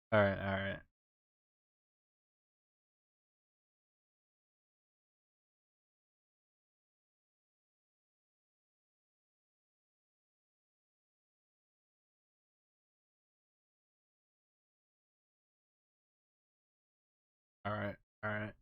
All right, all right, all right, all right.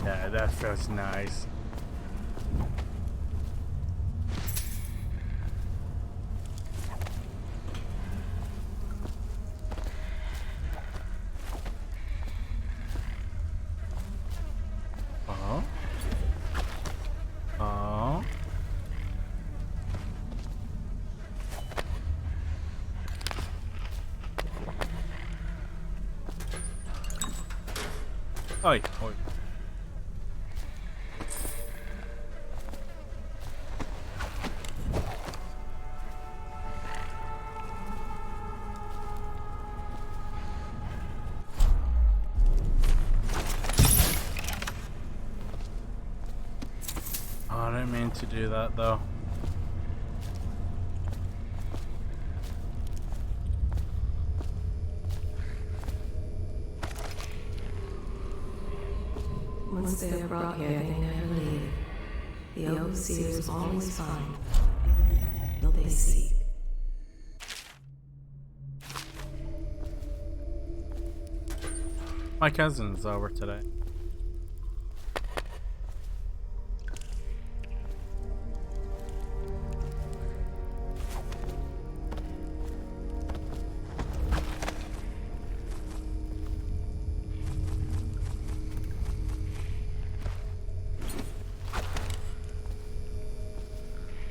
Yeah, that feels nice. Oh, oh, oi, oi. Oh, I didn't mean to do that though. Once they are brought here, they never leave. The overseers always find what they seek. My cousin's over today.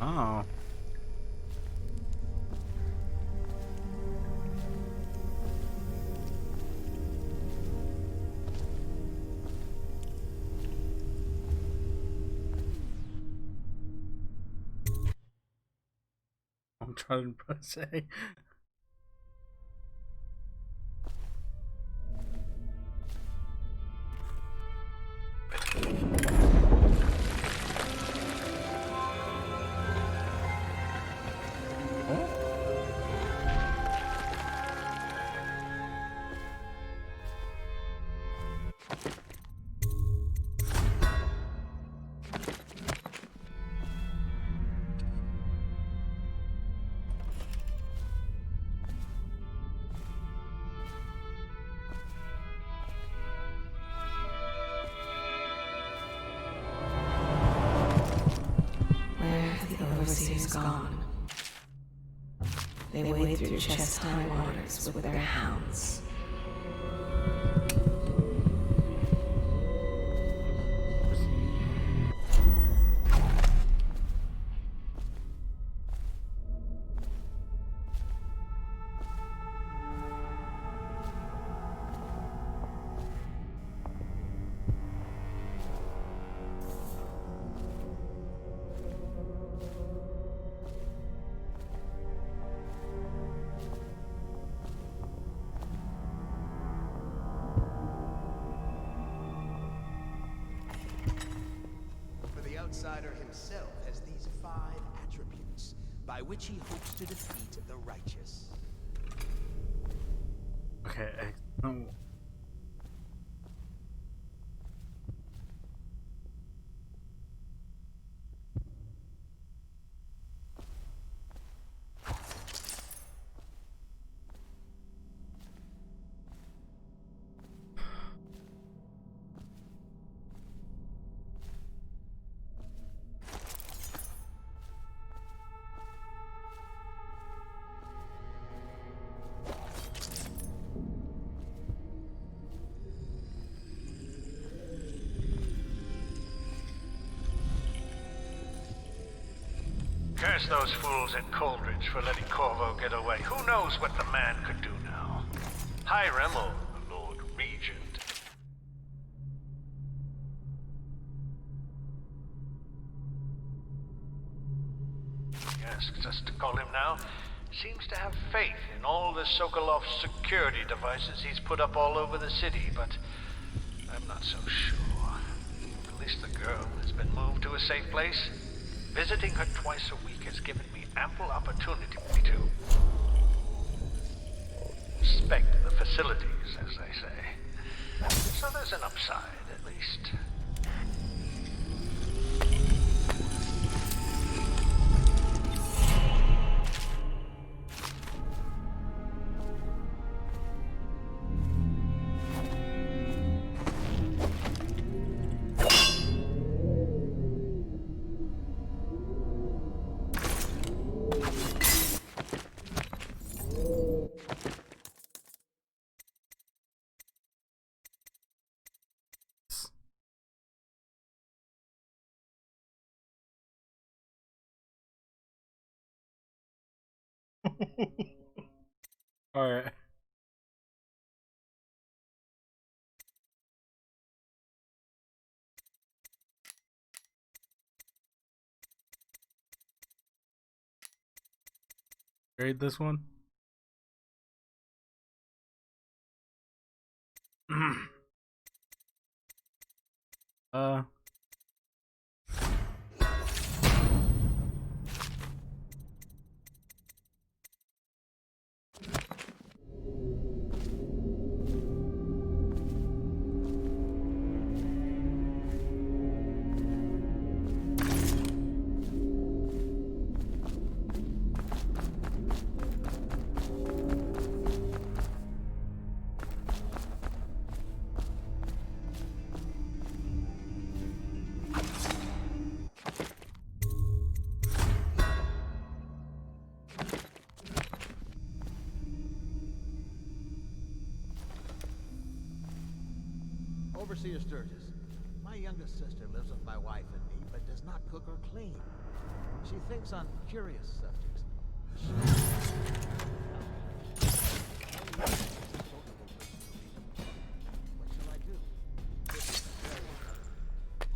Oh, I'm trying to say. Oh, Where have the overseers gone? They wade through chest-high waters with their hounds. For the outsider himself has these 5 attributes by which he hopes to defeat the righteous. okay. No. Curse those fools at Coldridge for letting Corvo get away. Who knows what the man could do now? Hiram or the Lord Regent. asks us to call him now, seems to have faith in all the Sokolov security devices he's put up all over the city, but I'm not so sure. At least the girl has been moved to a safe place. Visiting her twice a week has given me ample opportunity to inspect the facilities, as they say. So there's an upside, at least. Alright. Grade this one. uh Overseer Sturgis, my youngest sister lives with my wife and me, but does not cook or clean. She thinks on curious subjects. What shall I do?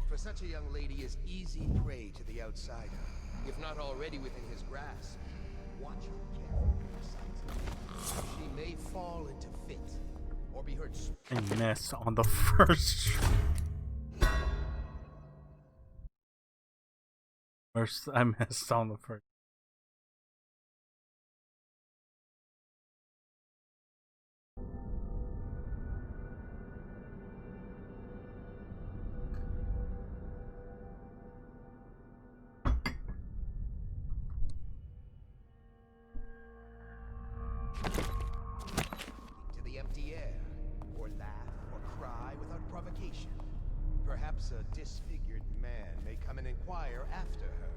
For such a young lady is easy prey to the outsider, if not already within his grasp. Watch her carefully. She may fall into fit, or be hurt. I missed on the first. I missed on the first. To the empty air, or laugh or cry without provocation. Perhaps a disfigured man may come and inquire after her.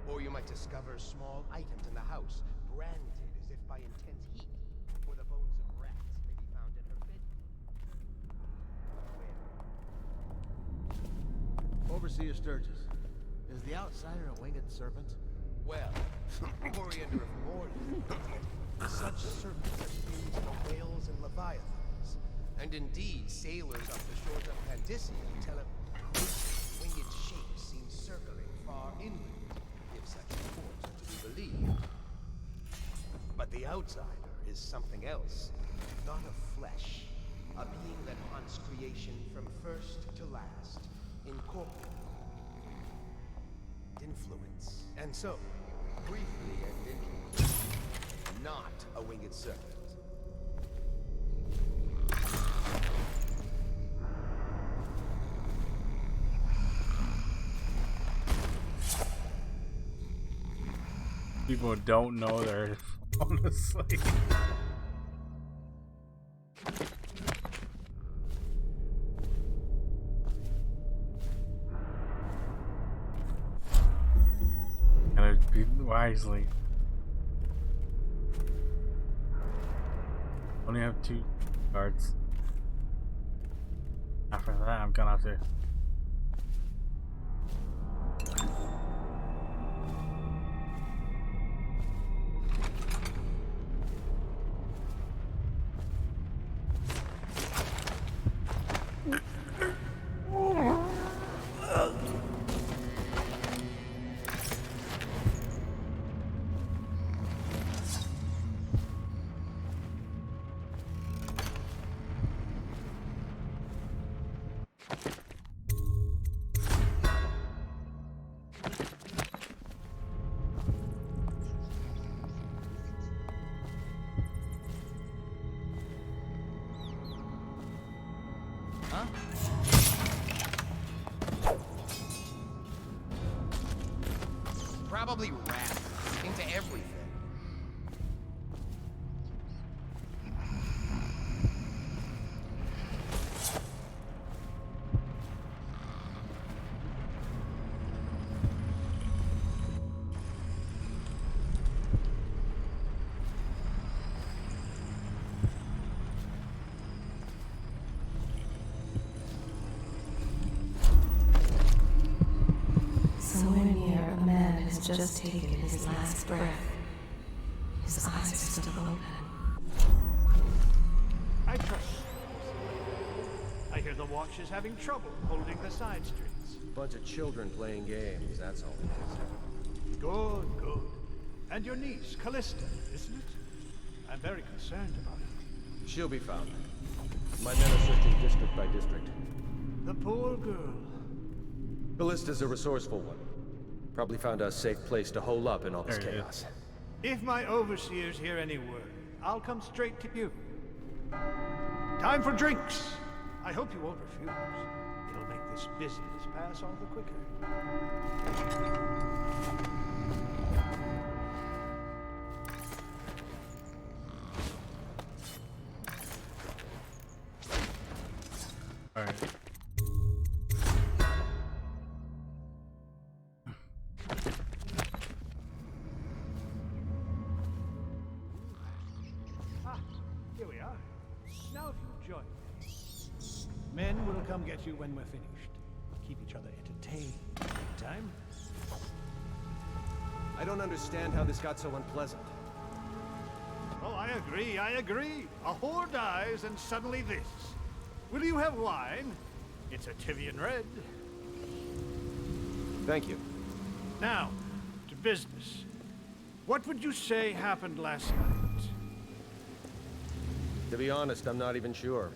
Or you might discover small items in the house, branded as if by intense heat. Or the bones of rats may be found in her bed. Overseer Sturgis, is the outsider a winged serpent? Well, Coriander of Mordor. Such serpents are used in the whales and leviathans. And indeed, sailors off the shores of Pandysia tell of winged shapes seen circling far inland, if such reports are to be believed. But the outsider is something else, not of flesh. A being that haunts creation from first to last, incorporeal. Influence. And so, briefly and in conclusion, not a winged serpent. People don't know they're honestly. Gotta be wisely. Only have 2 cards. After that, I'm gonna have to. probably wrapped into everything. Somewhere near, a man has just taken his last breath. His eyes are still open. I trust you. I hear the Watch is having trouble holding the side streets. Bunch of children playing games, that's all it is. Good, good. And your niece, Callista, isn't it? I'm very concerned about her. She'll be found. My men are searching district by district. The poor girl. Callista's a resourceful one. Probably found a safe place to hole up in all this There it is. chaos. If my overseers hear any word, I'll come straight to you. Time for drinks. I hope you won't refuse. It'll make this business pass all the quicker. All right. Here we are. Now if you'll join me. Men will come get you when we're finished. Keep each other entertained. Time? I don't understand how this got so unpleasant. Oh, I agree, I agree. A whore dies and suddenly this. Will you have wine? It's a Tivian Red. Thank you. Now, to business. What would you say happened last night? To be honest, I'm not even sure.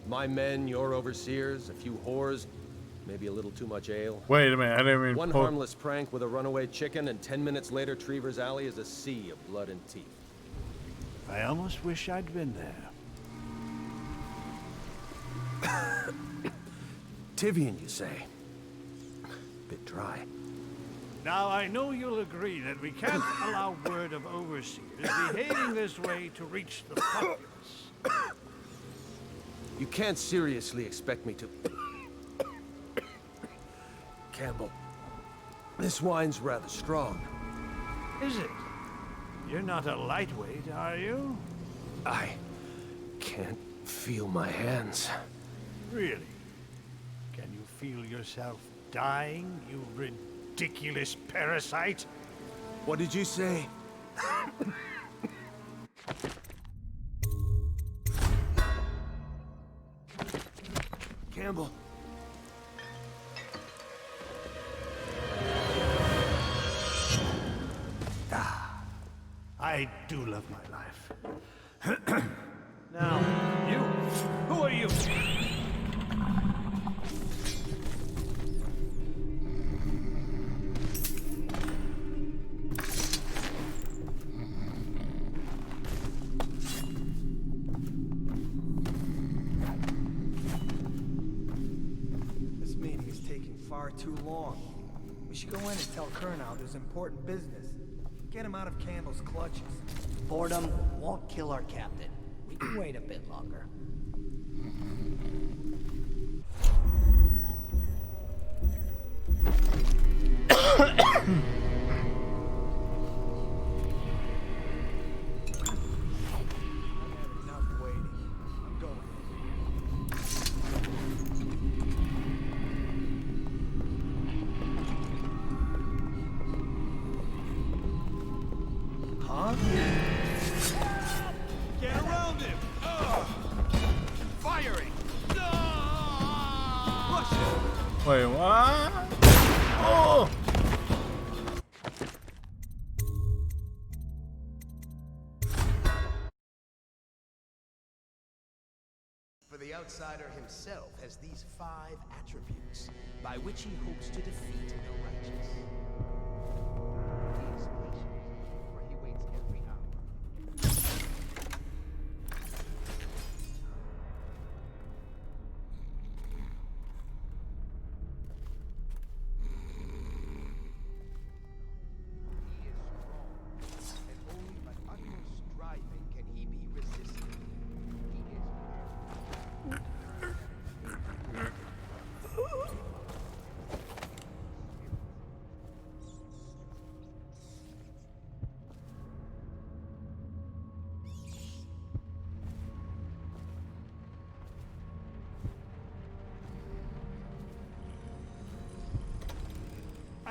My men, your overseers, a few whores, maybe a little too much ale. Wait a minute. I didn't even One pull. harmless prank with a runaway chicken, and 10 minutes later, Trevor's Alley is a sea of blood and teeth. I almost wish I'd been there. Tivian, you say? Bit dry. Now, I know you'll agree that we can't allow word of overseers behaving this way to reach the populace. You can't seriously expect me to... Campbell, this wine's rather strong. Is it? You're not a lightweight, are you? I can't feel my hands. Really? Can you feel yourself dying, you ridiculous parasite? What did you say? Campbell. I do love my life. Now, you, who are you? This meeting is taking far too long. We should go in and tell Kurnow there's important business. Get him out of Campbell's clutches. Boredom won't kill our captain. We can wait a bit longer. I've had enough waiting. I'm going. Huh? Get around him! Firing! Rush him! Wait, what? Oh! For the outsider himself has these 5 attributes by which he hopes to defeat the righteous. He is patient, for he waits every hour.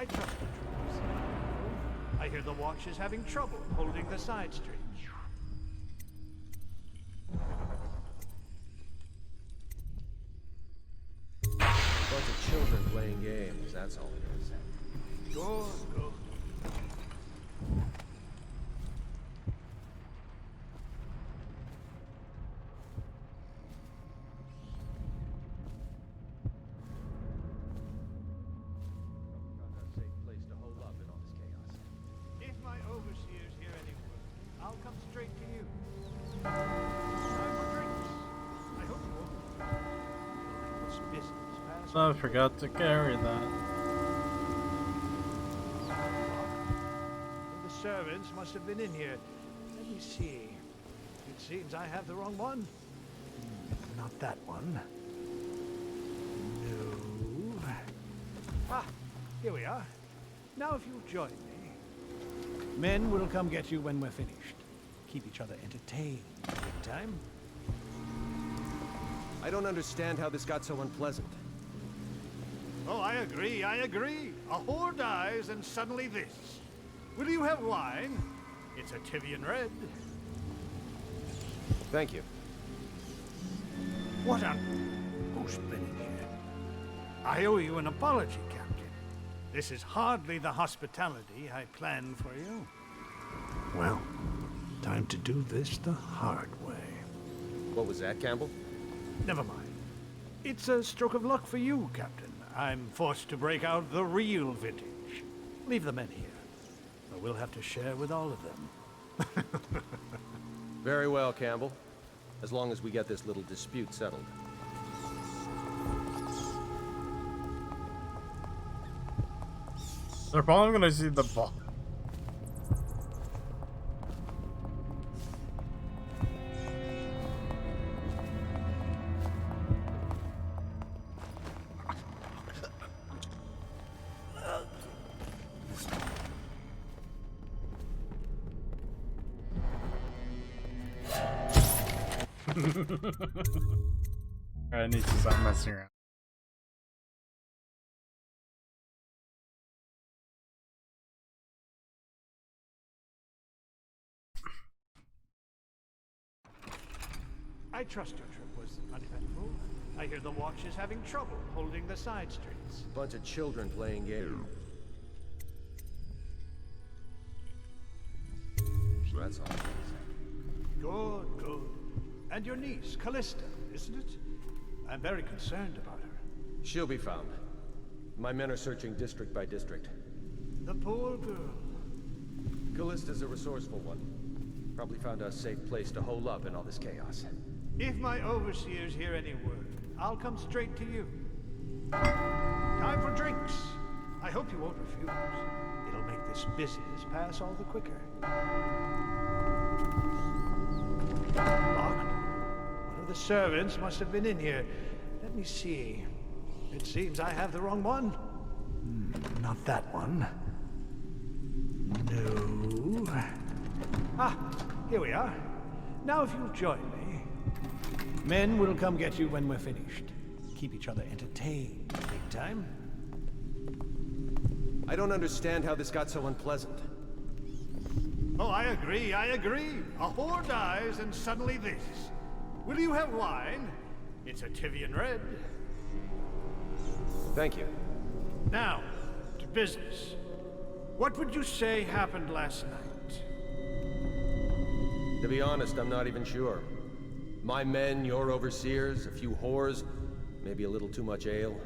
I trust the troops. I hear the watch is having trouble holding the side streets. Bunch of children playing games, that's all it is. Good, good. Found a safe place to hole up in all this chaos. If my overseers hear any word, I'll come straight to you. Time for drinks. I hope you won't. This business pass. I forgot to carry that. The servants must have been in here. Let me see. It seems I have the wrong one. Not that one. No. Ah, here we are. Now if you'll join me. Men will come get you when we're finished. Keep each other entertained. Big time. I don't understand how this got so unpleasant. Oh, I agree, I agree. A whore dies and suddenly this. Will you have wine? It's a Tivian red. Thank you. What on... Who's been in here? I owe you an apology, Captain. This is hardly the hospitality I planned for you. Well, time to do this the hard way. What was that, Campbell? Never mind. It's a stroke of luck for you, Captain. I'm forced to break out the real vintage. Leave the men here. But we'll have to share with all of them. Very well, Campbell. As long as we get this little dispute settled. They're probably gonna see the ball. I need to stop messing around. I trust your trip was uneventful. I hear the watch is having trouble holding the side streets. Bunch of children playing games. So that's all it is. Good, good. And your niece, Callista, isn't it? I'm very concerned about her. She'll be found. My men are searching district by district. The poor girl. Callista's a resourceful one. Probably found a safe place to hole up in all this chaos. If my overseers hear any word, I'll come straight to you. Time for drinks. I hope you won't refuse. It'll make this business pass all the quicker. Locked. One of the servants must have been in here. Let me see. It seems I have the wrong one. Not that one. No. Ah, here we are. Now if you'll join me. Men will come get you when we're finished. Keep each other entertained. Big time. I don't understand how this got so unpleasant. Oh, I agree, I agree. A whore dies and suddenly this. Will you have wine? It's a Tivian red. Thank you. Now, to business. What would you say happened last night? To be honest, I'm not even sure. My men, your overseers, a few whores, maybe a little too much ale.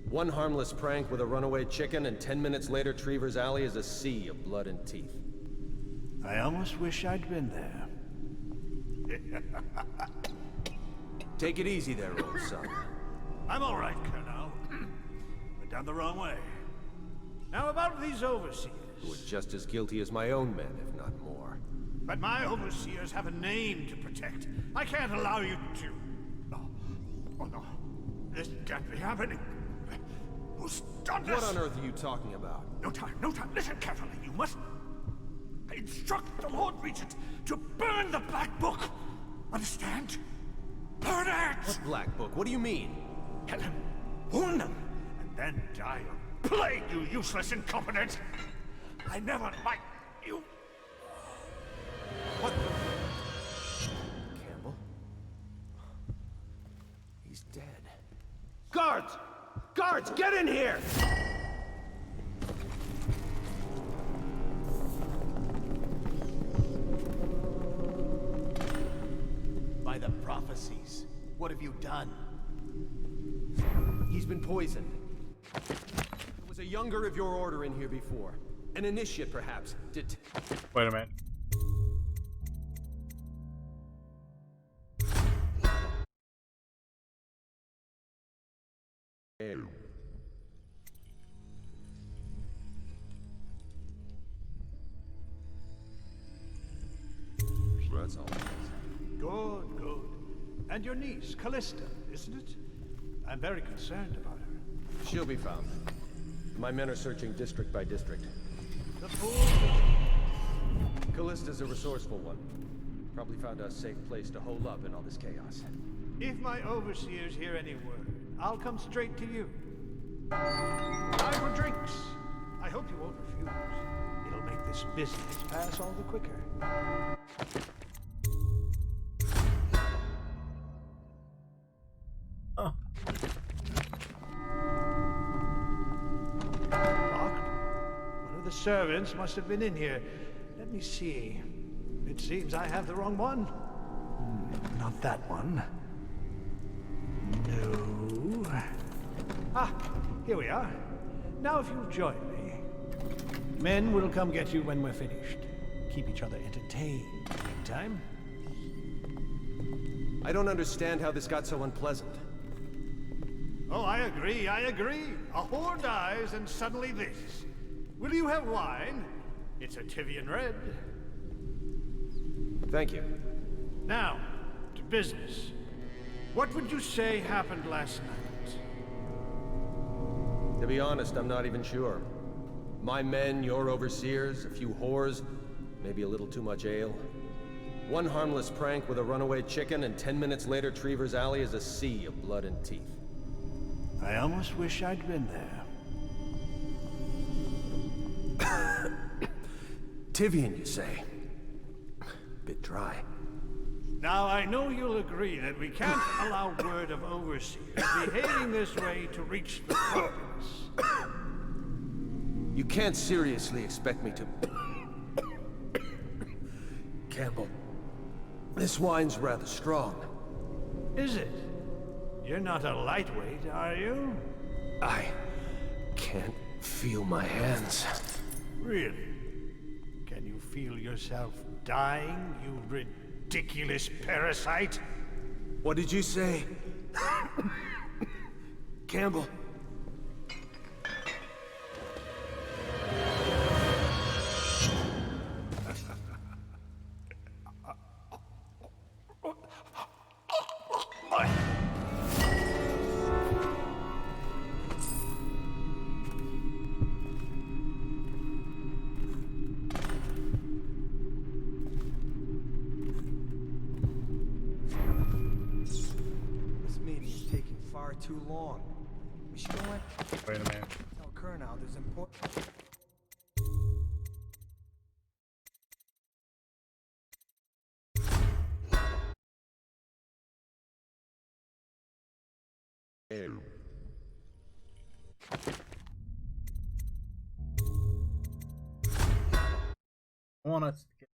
One harmless prank with a runaway chicken, and 10 minutes later, Trevor's Alley is a sea of blood and teeth. I almost wish I'd been there. Take it easy there, old son. I'm all right, Colonel. Went down the wrong way. Now about these overseers. Who are just as guilty as my own men, if not more. But my overseers have a name to protect. I can't allow you to... Oh no. This can't be happening. Who's done this? What on earth are you talking about? No time, no time. Listen carefully. You must... I instruct the Lord Regent to burn the Black Book. Understand? Burn it! What Black Book? What do you mean? Tell him. Warn them. And then die plague you, useless incompetent! I never liked you. What the... Campbell? He's dead. Guards! Guards, get in here! By the prophecies, what have you done? He's been poisoned. There was a younger of your order in here before. An initiate, perhaps. Wait a minute. That's all. Good, good. And your niece, Callista, isn't it? I'm very concerned about her. She'll be found. My men are searching district by district. The poor... Callista's a resourceful one. Probably found a safe place to hole up in all this chaos. If my overseers hear any word, I'll come straight to you. Time for drinks. I hope you won't refuse. It'll make this business pass all the quicker. Oh. Locked? One of the servants must have been in here. Let me see. It seems I have the wrong one. Not that one. No. Ah, here we are. Now if you'll join me. Men will come get you when we're finished. Keep each other entertained. Meantime. I don't understand how this got so unpleasant. Oh, I agree, I agree. A whore dies and suddenly this. Will you have wine? It's a Tivian Red. Thank you. Now, to business. What would you say happened last night? To be honest, I'm not even sure. My men, your overseers, a few whores, maybe a little too much ale. One harmless prank with a runaway chicken, and 10 minutes later, Trevor's Alley is a sea of blood and teeth. I almost wish I'd been there. Tivian, you say? Bit dry. Now, I know you'll agree that we can't allow word of overseers behaving this way to reach the populace. You can't seriously expect me to... Campbell, this wine's rather strong. Is it? You're not a lightweight, are you? I can't feel my hands. Really? Can you feel yourself dying, you ridiculous parasite? What did you say? Campbell. Too long. We should go in. Wait a minute. Tell Kurnow there's important. I want us to get...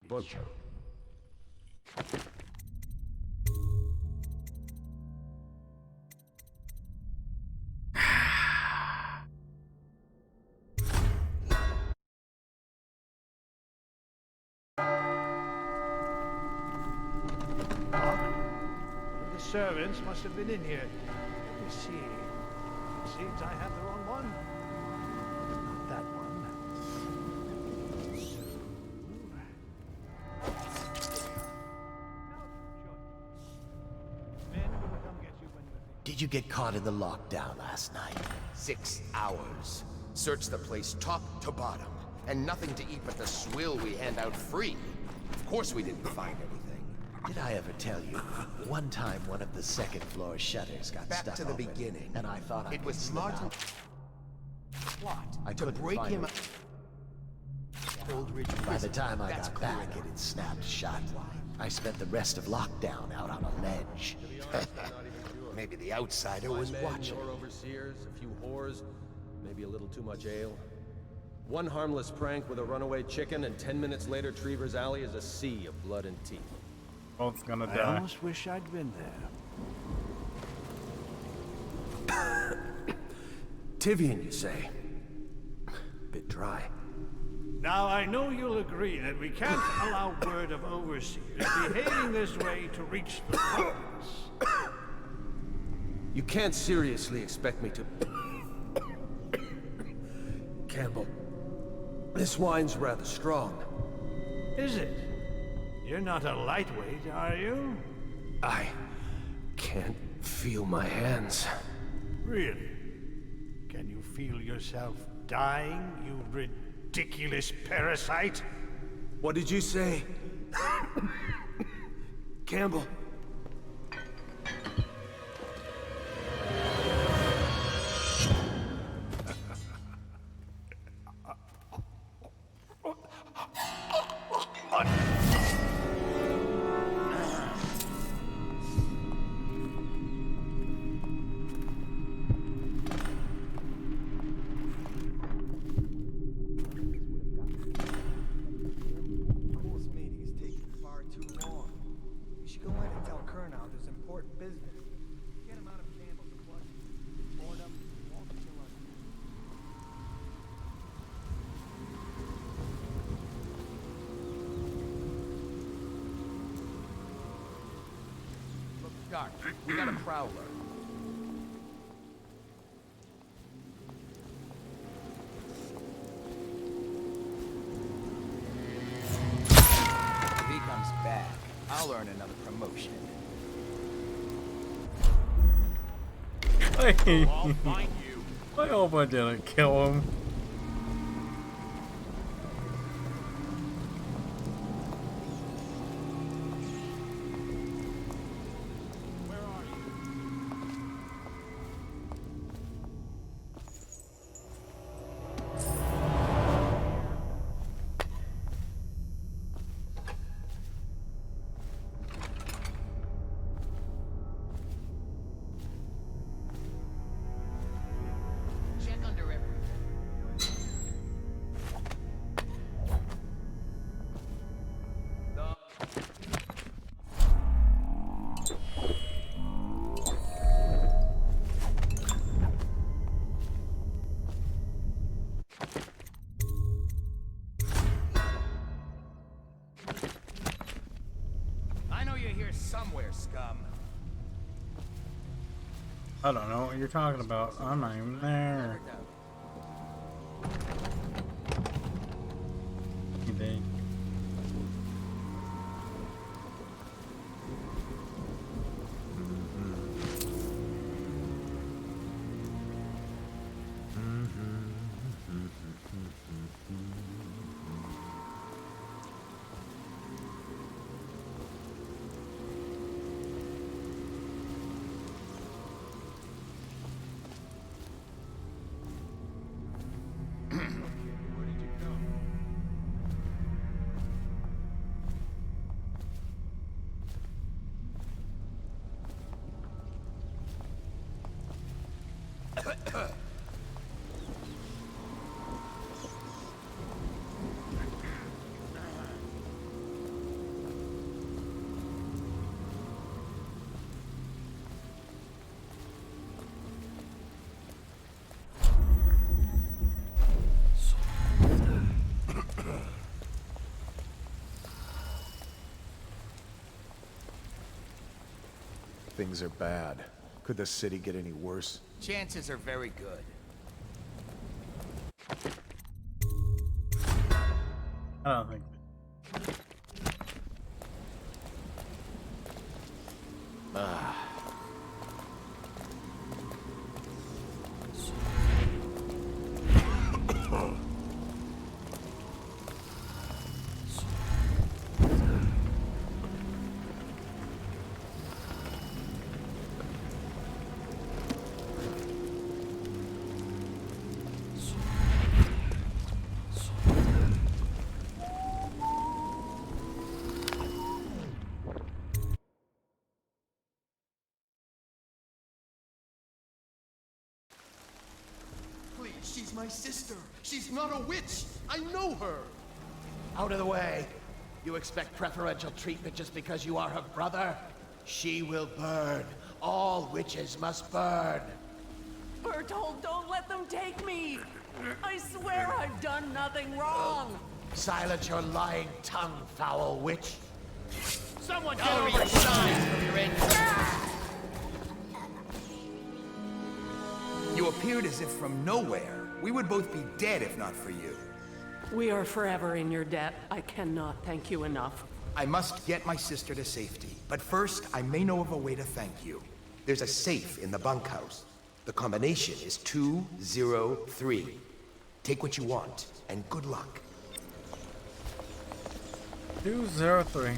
Butcher. Servants must have been in here. Let me see. It seems I have the wrong one. Not that one. Men will come get you when we're finished. Did you get caught in the lockdown last night? 6 hours. Searched the place top to bottom. And nothing to eat but the swill we hand out free. Of course we didn't find anything. Did I ever tell you? One time one of the second floor shutters got Back stuck to the open, beginning. and I thought I It could was slip Martin out. plot I to couldn't break find him it. out. Oldridge By the Prison. time I That's got clear back, enough. it had snapped shut. I spent the rest of lockdown out on a ledge. Maybe the outsider was watching. Or overseers, a few whores, maybe a little too much ale. One harmless prank with a runaway chicken, and 10 minutes later, Trevor's Alley is a sea of blood and teeth. Both gonna I die. almost wish I'd been there. Tivian, you say? Bit dry. Now, I know you'll agree that we can't allow word of overseers behaving this way to reach the populace. You can't seriously expect me to... Campbell, this wine's rather strong. Is it? You're not a lightweight, are you? I can't feel my hands. Really? Can you feel yourself dying, you ridiculous parasite? What did you say? Campbell. This meeting is taking far too long. We should go in and tell Kernow there's important business. Get him out of Campbell's clutches. Boredom won't kill us. Look, Doc, we got a prowler. If he comes back, I'll earn another promotion. Hey, I'll find you. I hope I didn't kill him. Check under everything. I know you're here somewhere, scum. I don't know what you're talking about. I'm not even there. You think? Things are bad. Could the city get any worse? Chances are very good. I don't think. She's my sister. She's not a witch. I know her. Out of the way. You expect preferential treatment just because you are her brother? She will burn. All witches must burn. Bertold, don't let them take me! I swear I've done nothing wrong! Silence your lying tongue, foul witch. Someone get I'll over read here! signs from your injuries. You appeared as if from nowhere. We would both be dead if not for you. We are forever in your debt. I cannot thank you enough. I must get my sister to safety, but first I may know of a way to thank you. There's a safe in the bunkhouse. The combination is 203. Take what you want, and good luck. 203.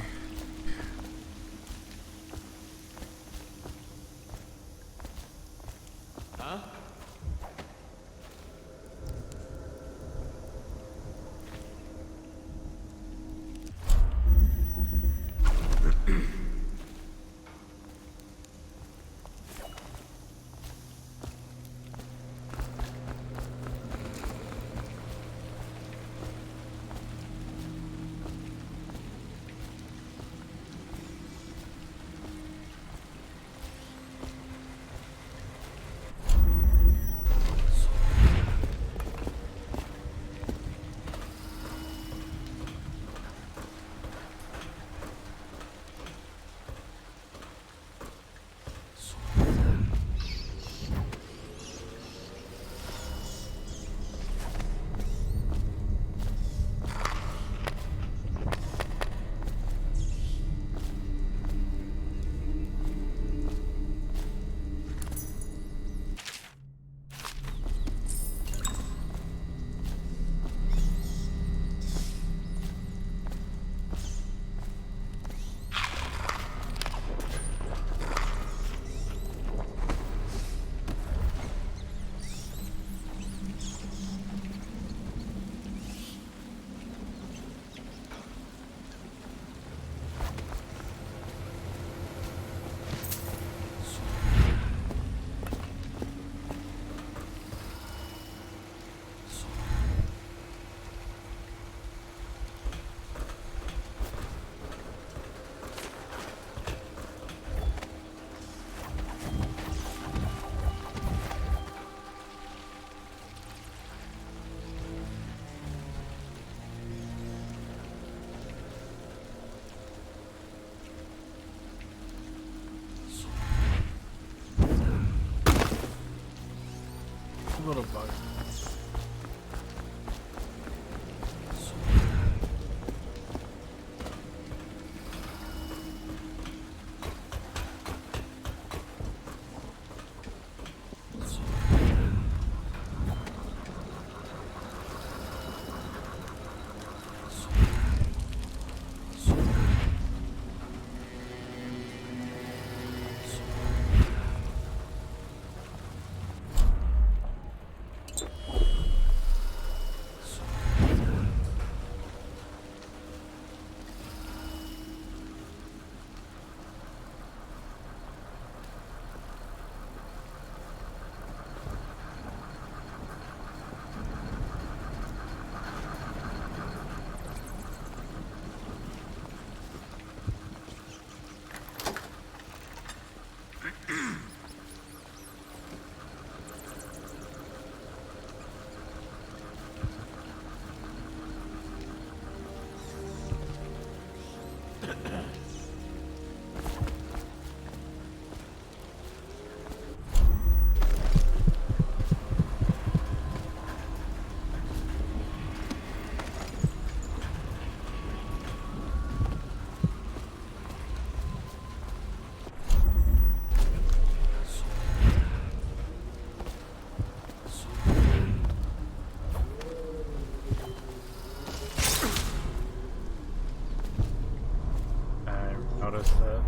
Huh? Little bug. Notice that.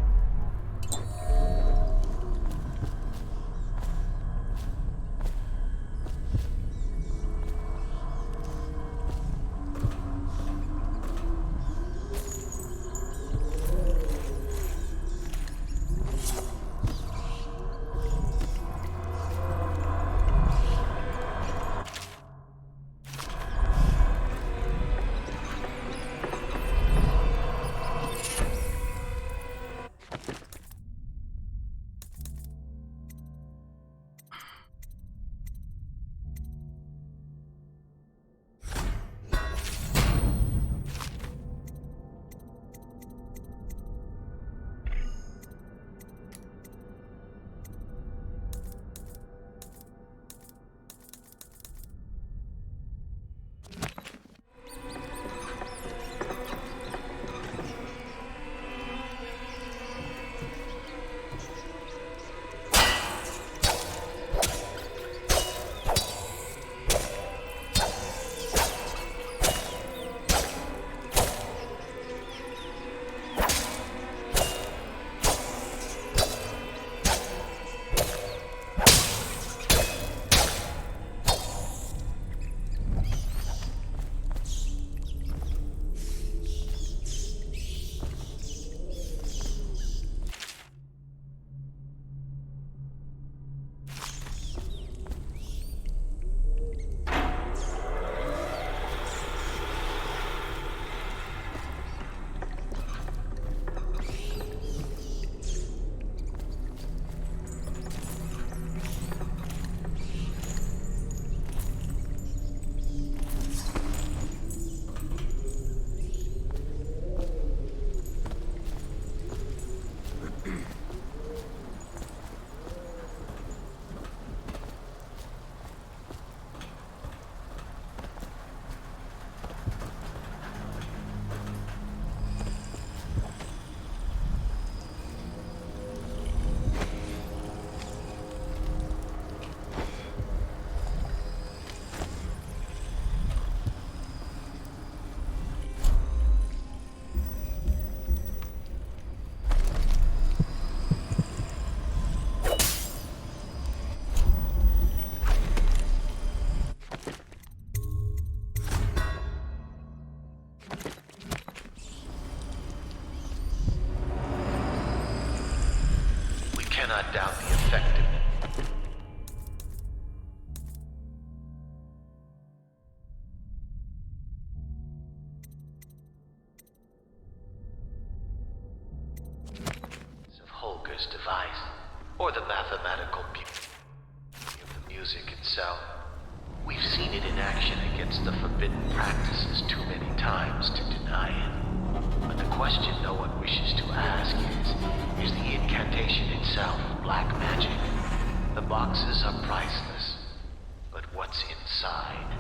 not doubt the effectiveness. Of Holger's device, or the mathematical beauty of the music itself. We've seen it in action against the forbidden practices too many times to deny it. But the question no one wishes to ask is the incantation itself black magic? The boxes are priceless, but what's inside?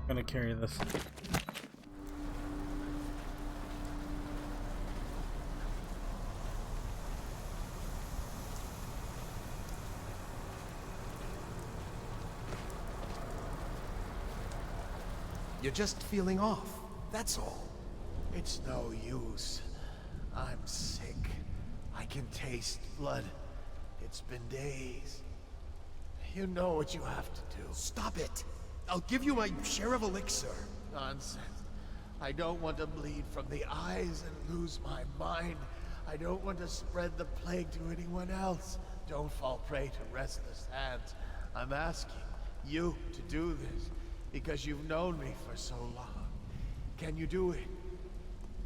Gonna carry this. You're just feeling off, that's all. It's no use. I'm sick. I can taste blood. It's been days. You know what you have to do. Stop it! I'll give you my share of elixir. Nonsense. I don't want to bleed from the eyes and lose my mind. I don't want to spread the plague to anyone else. Don't fall prey to restless hands. I'm asking you to do this because you've known me for so long. Can you do it?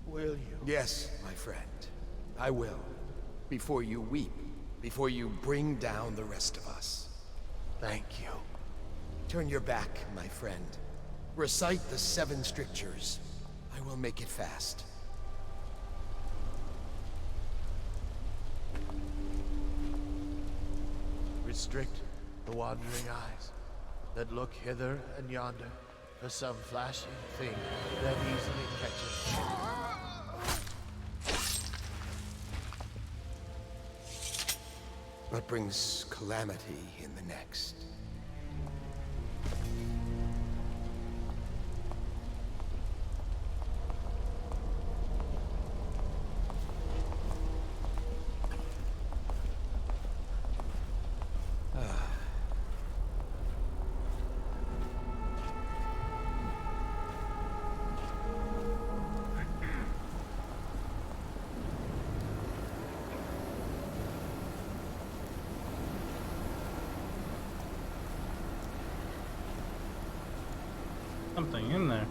Will you? Yes, my friend. I will. Before you weep. Before you bring down the rest of us. Thank you. Turn your back, my friend. Recite the 7 strictures. I will make it fast. Restrict the wandering eyes that look hither and yonder for some flashing thing that easily catches. What brings calamity in the next? Something in there.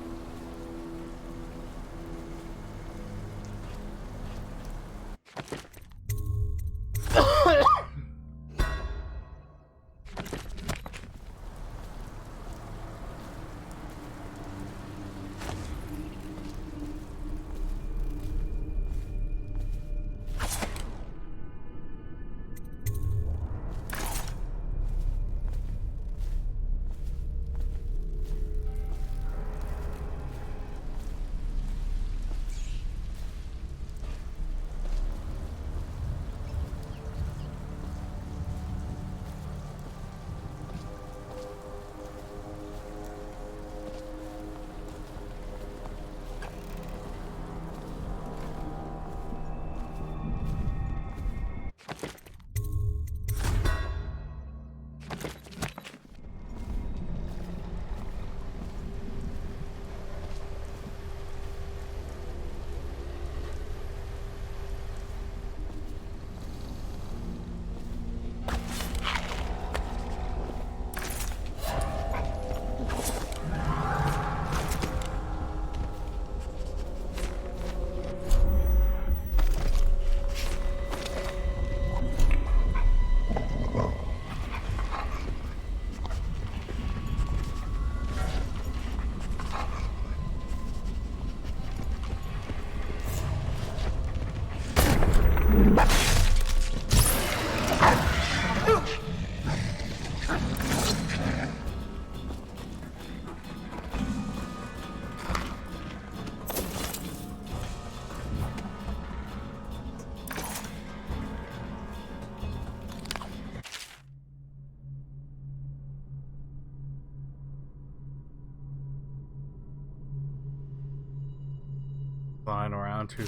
flying around too.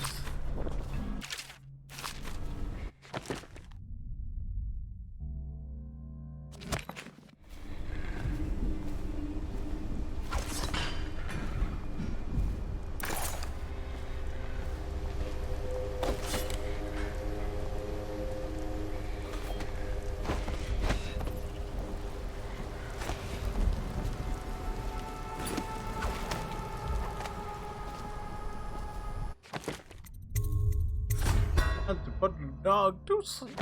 To put the dog to sleep.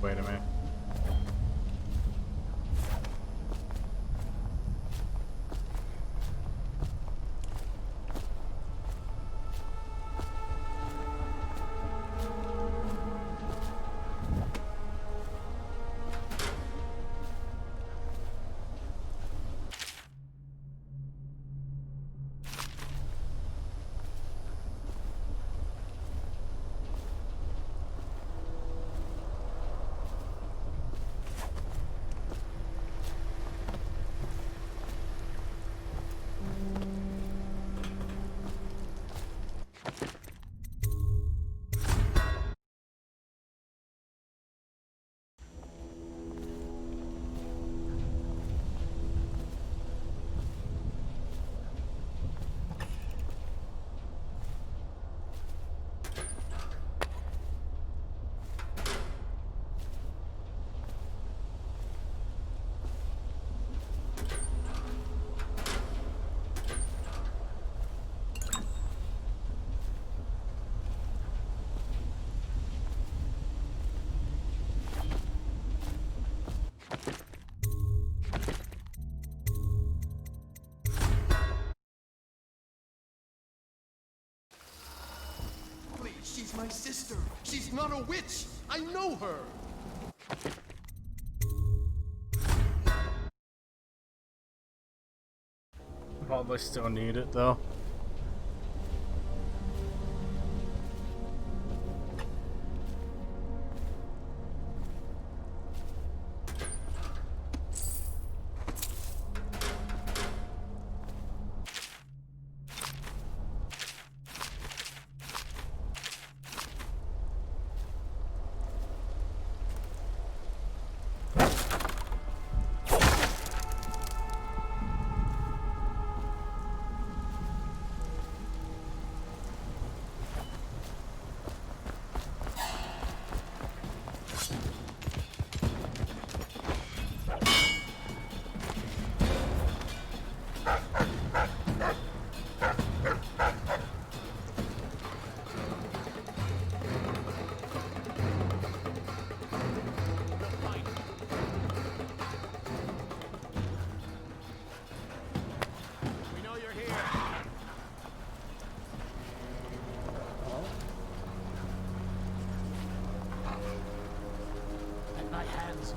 Wait a minute. She's my sister. She's not a witch. I know her. Probably still need it though.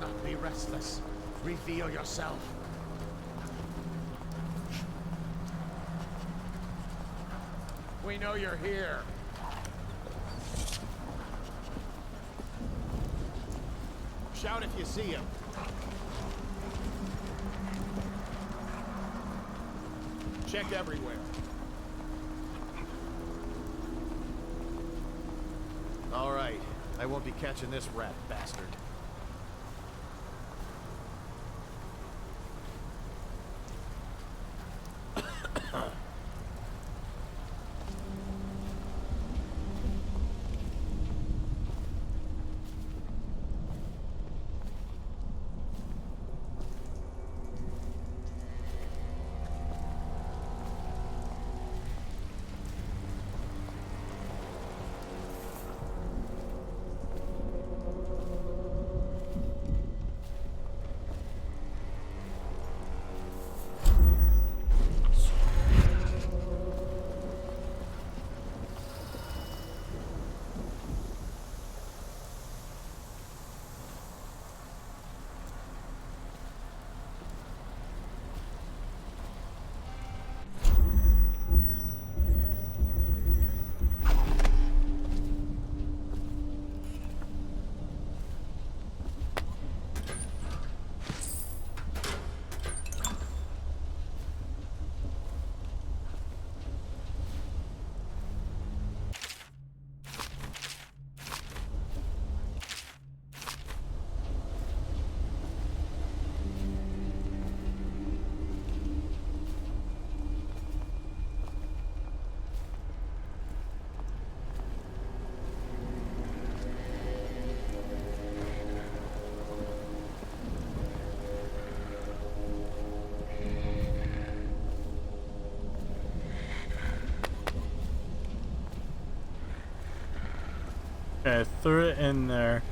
Not be restless. Reveal yourself. We know you're here. Shout if you see him. Check everywhere. All right. I won't be catching this rat bastard. Okay, I threw it in there.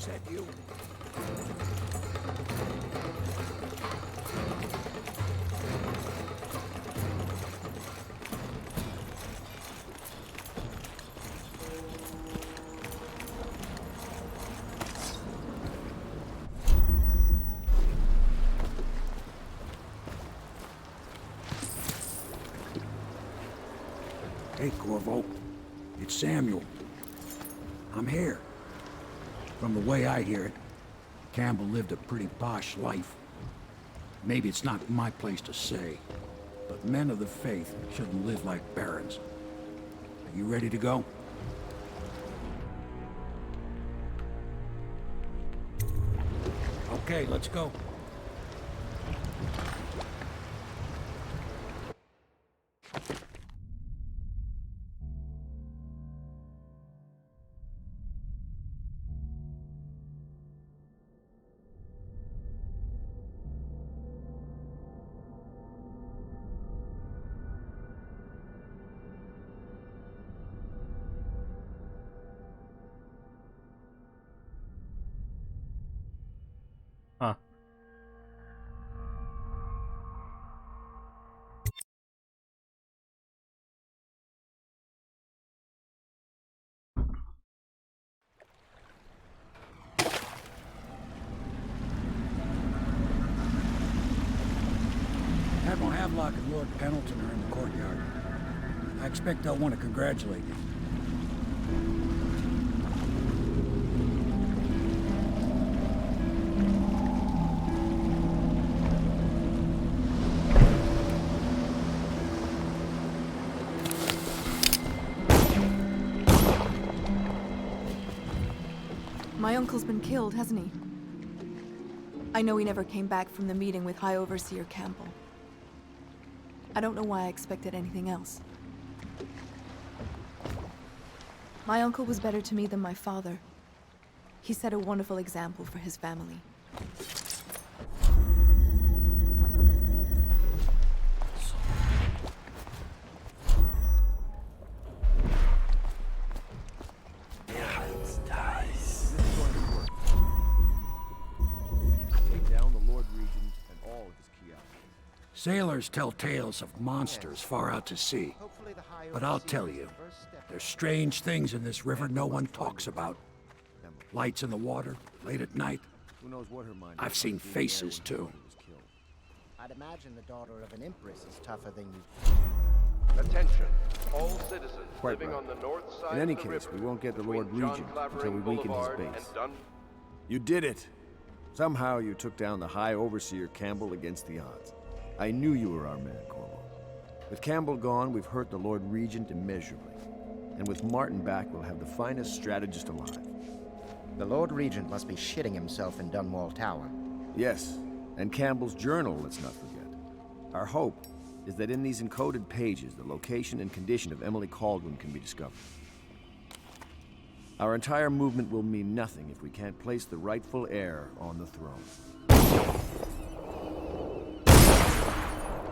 said you. Hey, Corvo. It's Samuel. I'm here. From the way I hear it, Campbell lived a pretty posh life. Maybe it's not my place to say, but men of the faith shouldn't live like barons. Are you ready to go? Okay, let's go. Huh. Admiral Havelock and Lord Pendleton are in the courtyard. I expect they'll want to congratulate you. My uncle's been killed, hasn't he? I know he never came back from the meeting with High Overseer Campbell. I don't know why I expected anything else. My uncle was better to me than my father. He set a wonderful example for his family. Sailors tell tales of monsters far out to sea. But I'll tell you, there's strange things in this river no one talks about. Lights in the water, late at night. I've seen faces, too. I'd imagine the daughter of an empress is tougher than you. Attention, all citizens Quite living right. on the north side In any of the case, river, we won't get the Lord between John Regent Clavering until we weaken his Boulevard base. and Dun- You did it! Somehow you took down the High Overseer Campbell against the odds. I knew you were our man, Corvo. With Campbell gone, we've hurt the Lord Regent immeasurably. And with Martin back, we'll have the finest strategist alive. The Lord Regent must be shitting himself in Dunwall Tower. Yes, and Campbell's journal, let's not forget. Our hope is that in these encoded pages, the location and condition of Emily Kaldwin can be discovered. Our entire movement will mean nothing if we can't place the rightful heir on the throne.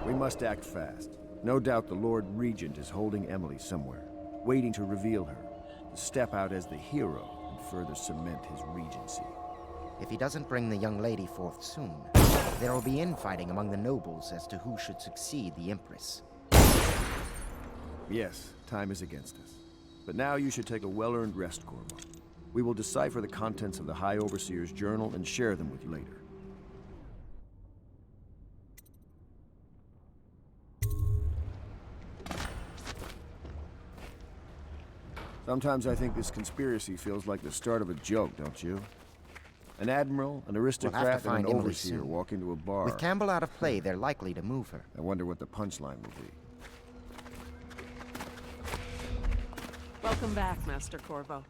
We must act fast. No doubt the Lord Regent is holding Emily somewhere, waiting to reveal her, to step out as the hero and further cement his regency. If he doesn't bring the young lady forth soon, there will be infighting among the nobles as to who should succeed the Empress. Yes, time is against us. But now you should take a well-earned rest, Corvo. We will decipher the contents of the High Overseer's journal and share them with you later. Sometimes I think this conspiracy feels like the start of a joke, don't you? An admiral, an aristocrat, and an overseer walk into a bar. With Campbell out of play, they're likely to move her. I wonder what the punchline will be. Welcome back, Master Corvo.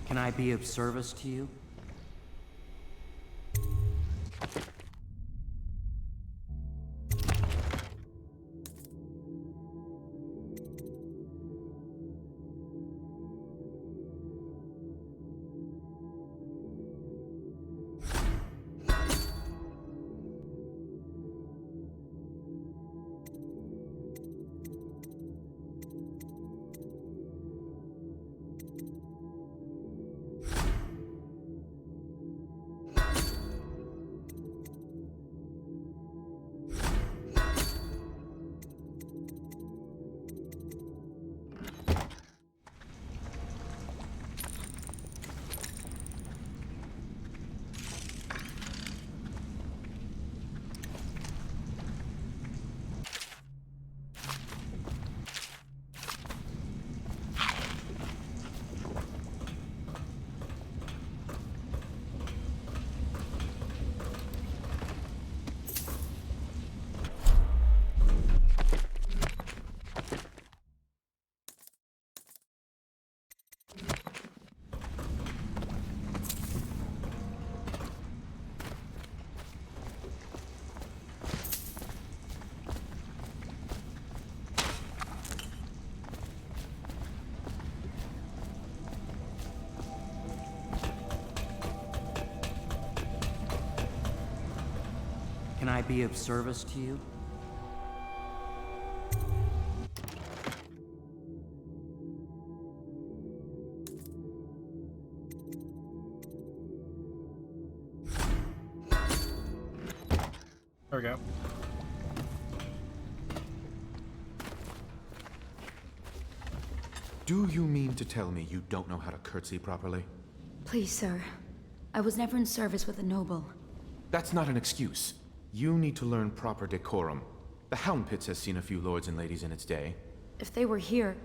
Can I be of service to you? Can I be of service to you? There we go. Do you mean to tell me you don't know how to curtsy properly? Please, sir. I was never in service with a noble. That's not an excuse. You need to learn proper decorum. The Helm Pits has seen a few lords and ladies in its day. If they were here,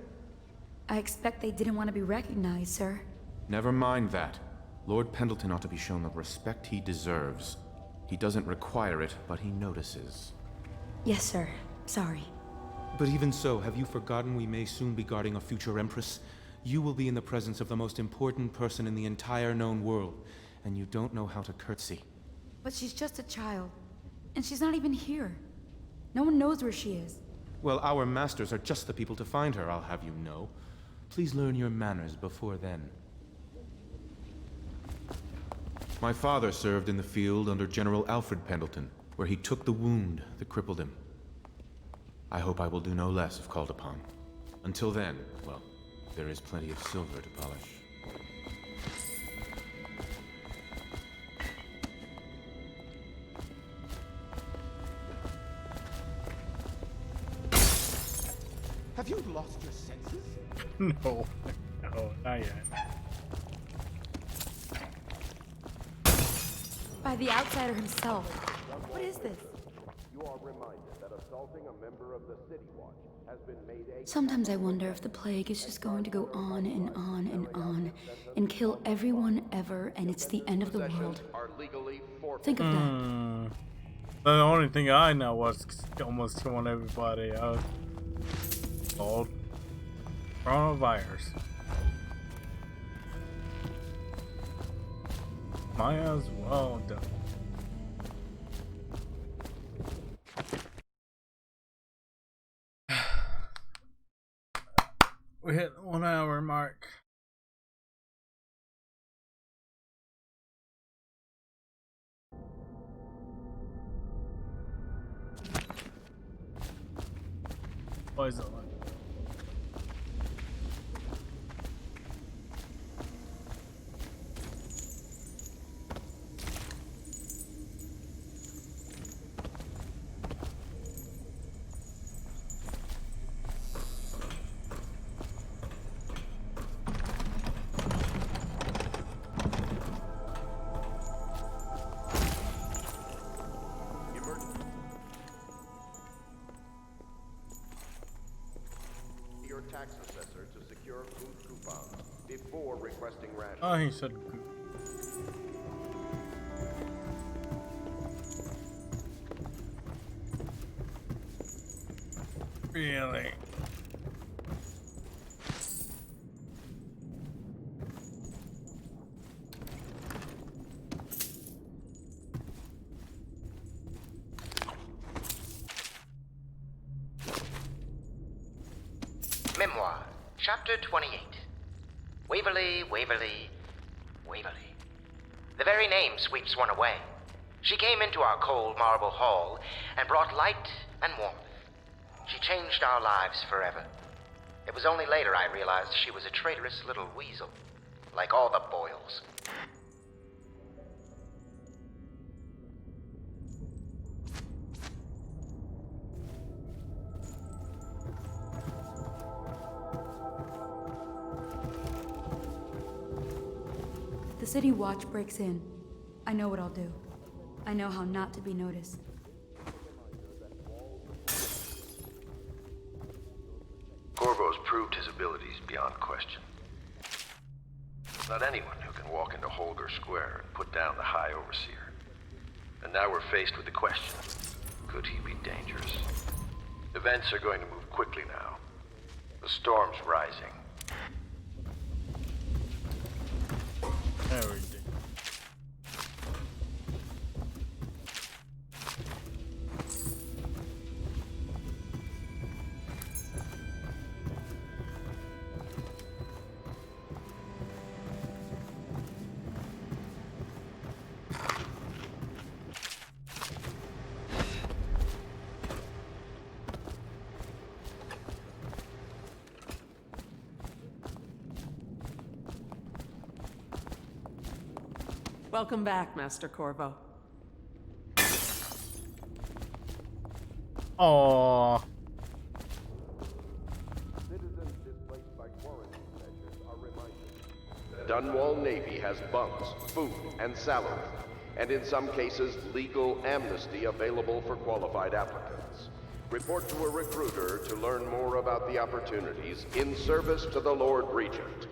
I expect they didn't want to be recognized, sir. Never mind that. Lord Pendleton ought to be shown the respect he deserves. He doesn't require it, but he notices. Yes, sir. Sorry. But even so, have you forgotten we may soon be guarding a future Empress? You will be in the presence of the most important person in the entire known world, and you don't know how to curtsy. But she's just a child, and she's not even here. No one knows where she is. Well, our masters are just the people to find her, I'll have you know. Please learn your manners before then. My father served in the field under General Alfred Pendleton, where he took the wound that crippled him. I hope I will do no less if called upon. Until then, well, there is plenty of silver to polish. Have you lost your senses? No. No, not yet. By the outsider himself. What is this? You are reminded that assaulting a member of the City Watch has been made a... Sometimes I wonder if the plague is just going to go on and on and on and kill everyone ever, and it's the end of the world. Think of that. The only thing I know was almost killing everybody out. Called coronavirus. Might as well do. We hit the 1 hour mark. Why is it like? Tax assessor to secure food coupons before requesting rations. Oh, he said. Really? Memoir, Chapter 28. Waverly, Waverly, Waverly. The very name sweeps one away. She came into our cold marble hall and brought light and warmth. She changed our lives forever. It was only later I realized she was a traitorous little weasel, like all the Boyles. The City Watch breaks in. I know what I'll do. I know how not to be noticed. Corvo's proved his abilities beyond question. Not anyone who can walk into Holger Square and put down the High Overseer. And now we're faced with the question, could he be dangerous? Events are going to move quickly now. The storm's rising. There we go. Welcome back, Master Corvo. Aww. Citizens displaced by quarantine measures are reminded that Dunwall Navy has bunks, food, and salary, and in some cases, legal amnesty available for qualified applicants. Report to a recruiter to learn more about the opportunities in service to the Lord Regent.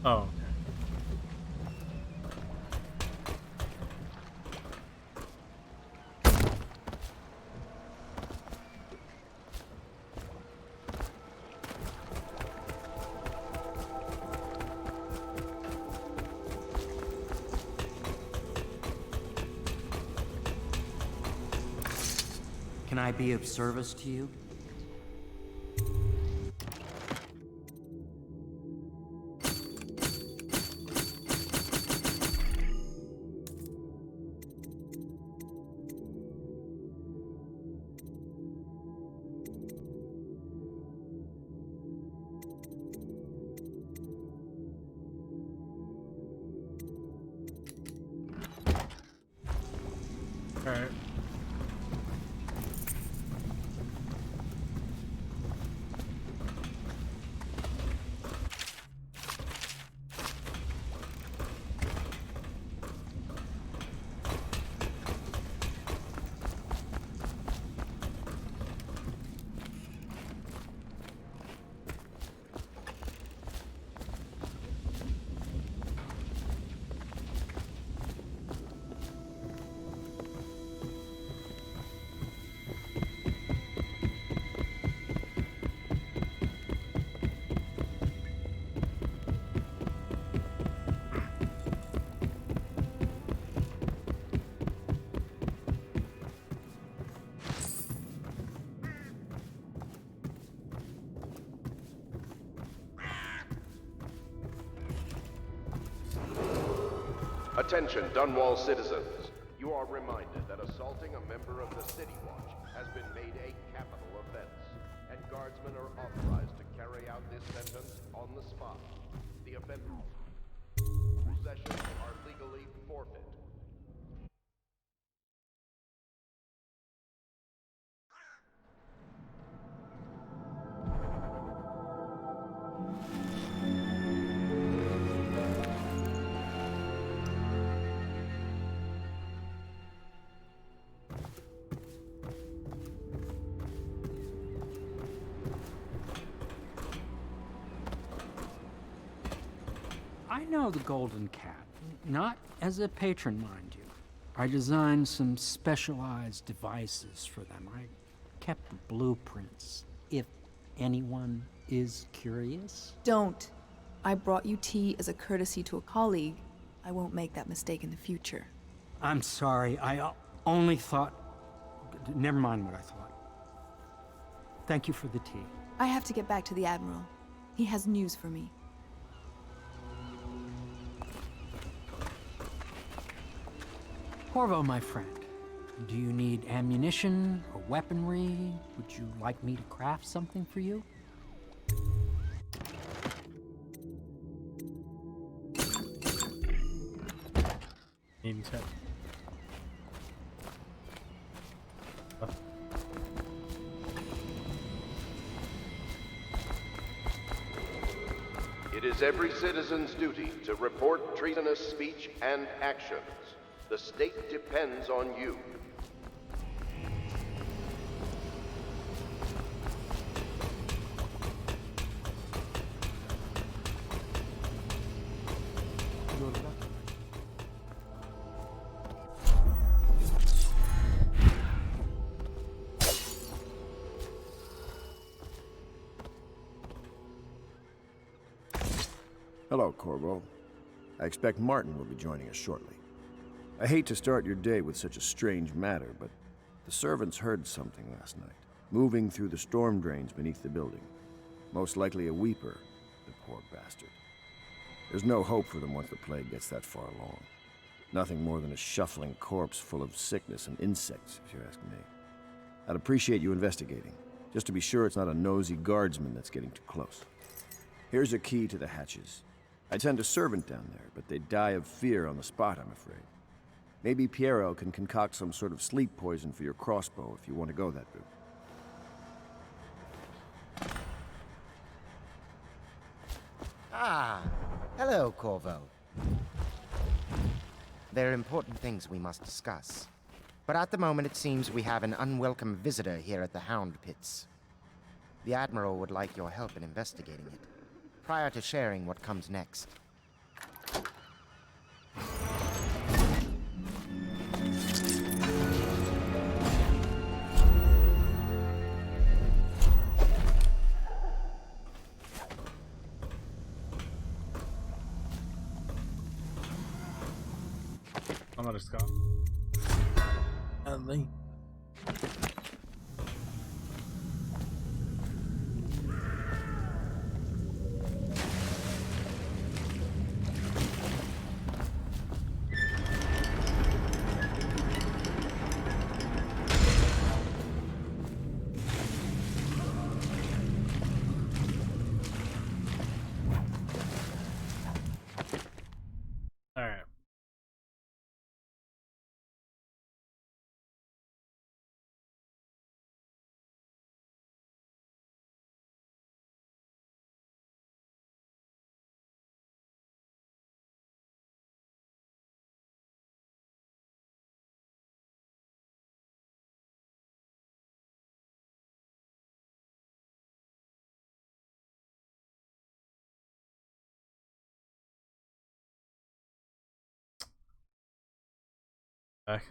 Oh. Can I be of service to you? Alright. Attention, Dunwall citizens. You are reminded that assaulting a member of the City Watch has been made a capital offense, and guardsmen are authorized to carry out this sentence on the spot. The offender's possessions are legally forfeit. I know the Golden Cat, not as a patron, mind you. I designed some specialized devices for them. I kept the blueprints, if anyone is curious. Don't. I brought you tea as a courtesy to a colleague. I won't make that mistake in the future. I'm sorry, I only thought... Never mind what I thought. Thank you for the tea. I have to get back to the Admiral. He has news for me. Corvo, my friend, Do you need ammunition or weaponry? Would you like me to craft something for you? It is every citizen's duty to report treasonous speech and actions. The state depends on you. Hello, Corvo. I expect Martin will be joining us shortly. I hate to start your day with such a strange matter, but the servants heard something last night, moving through the storm drains beneath the building. Most likely a weeper, the poor bastard. There's no hope for them once the plague gets that far along. Nothing more than a shuffling corpse full of sickness and insects, if you ask me. I'd appreciate you investigating, just to be sure it's not a nosy guardsman that's getting too close. Here's a key to the hatches. I'd send a servant down there, but they'd die of fear on the spot, I'm afraid. Maybe Piero can concoct some sort of sleep poison for your crossbow if you want to go that route. Ah, hello, Corvo. There are important things we must discuss. But at the moment it seems we have an unwelcome visitor here at the Hound Pits. The Admiral would like your help in investigating it, prior to sharing what comes next. I'm gonna just go. And leave. Back.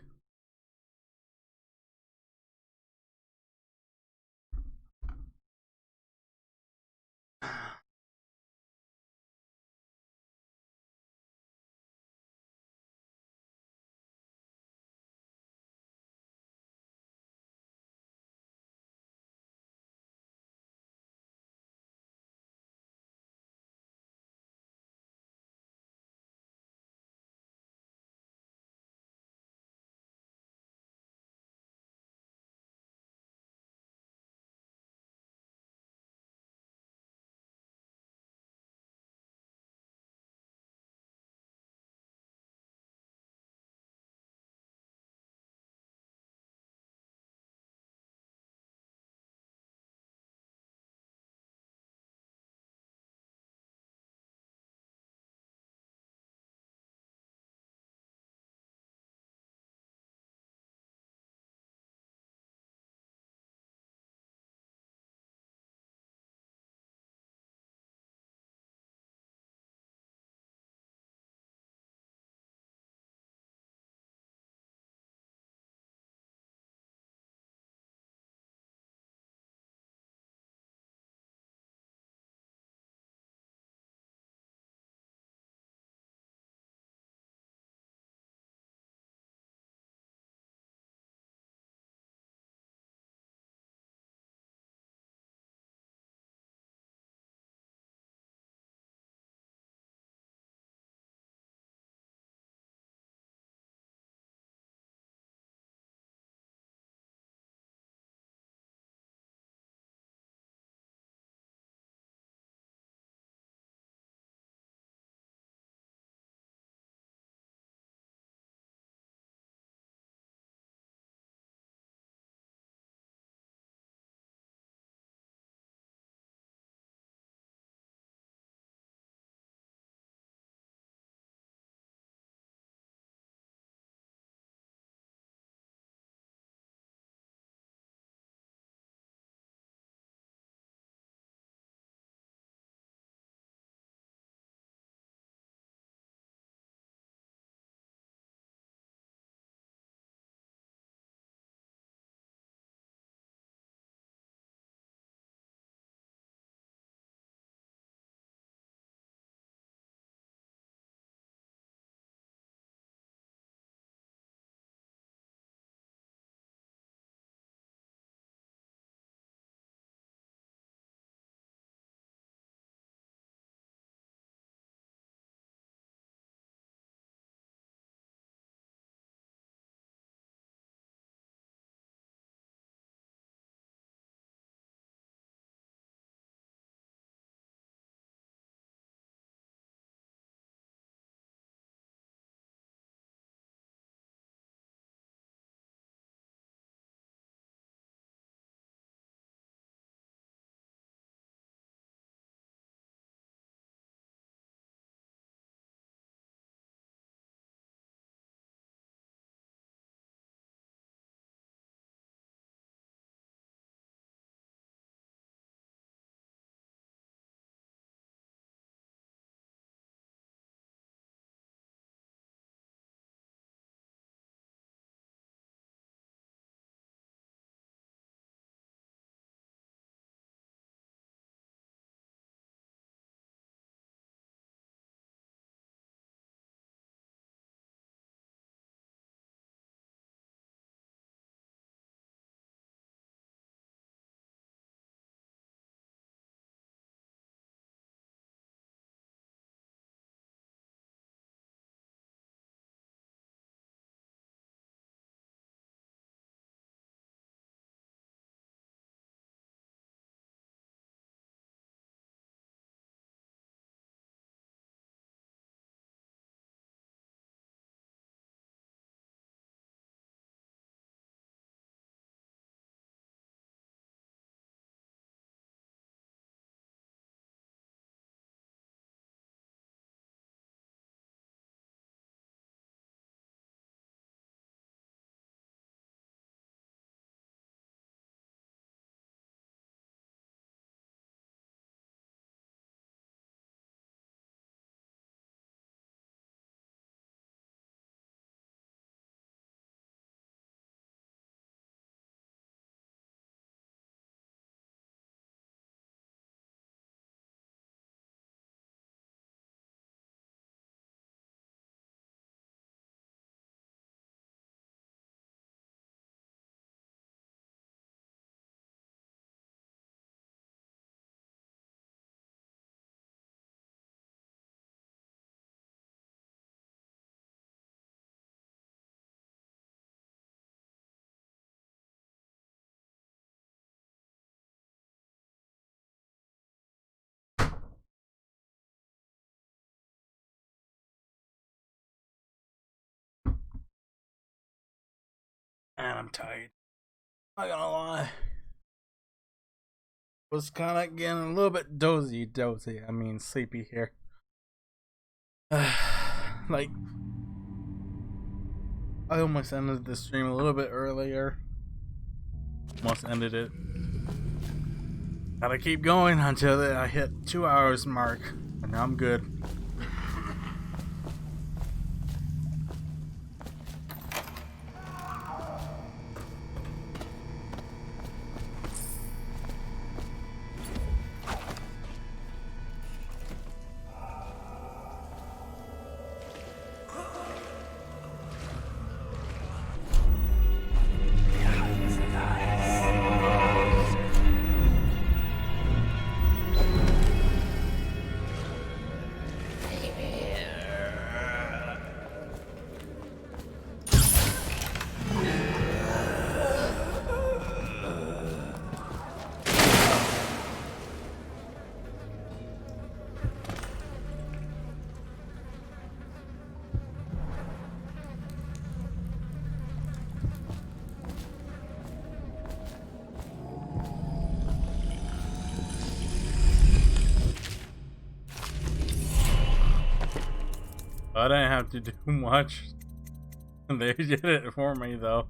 I'm tired. Not gonna lie. Was kind of getting a little bit dozy. I mean, sleepy here. Like, I almost ended the stream a little bit earlier. Almost ended it. Gotta keep going until I hit 2 hours mark, and I'm good. I didn't have to do much. They did it for me though.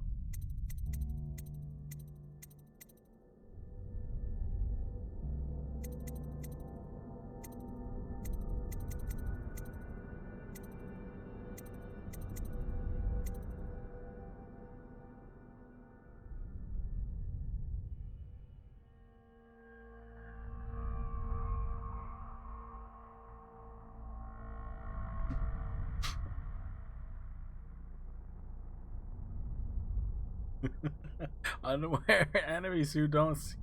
Unaware enemies who don't see.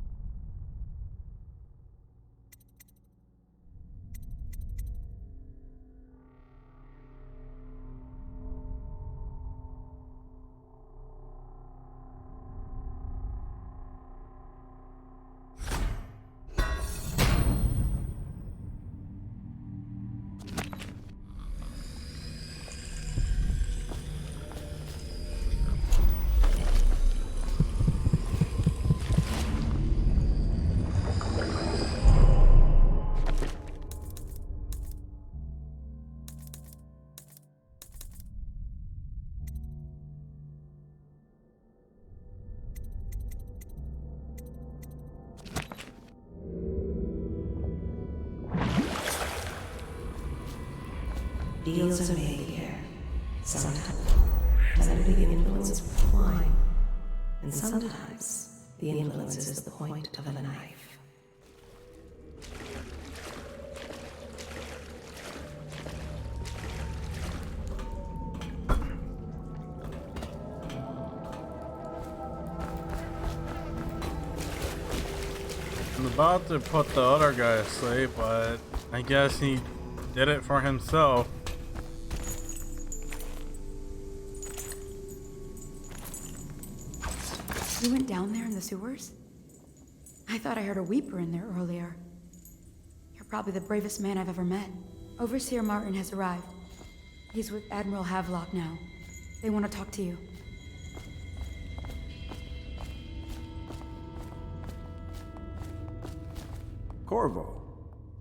Deals are made here. Sometimes under the influence of wine, and sometimes the influence is the point of a knife. I'm about to put the other guy to sleep, but I guess he did it for himself. You went down there in the sewers? I thought I heard a weeper in there earlier. You're probably the bravest man I've ever met. Overseer Martin has arrived. He's with Admiral Havelock now. They want to talk to you. Corvo,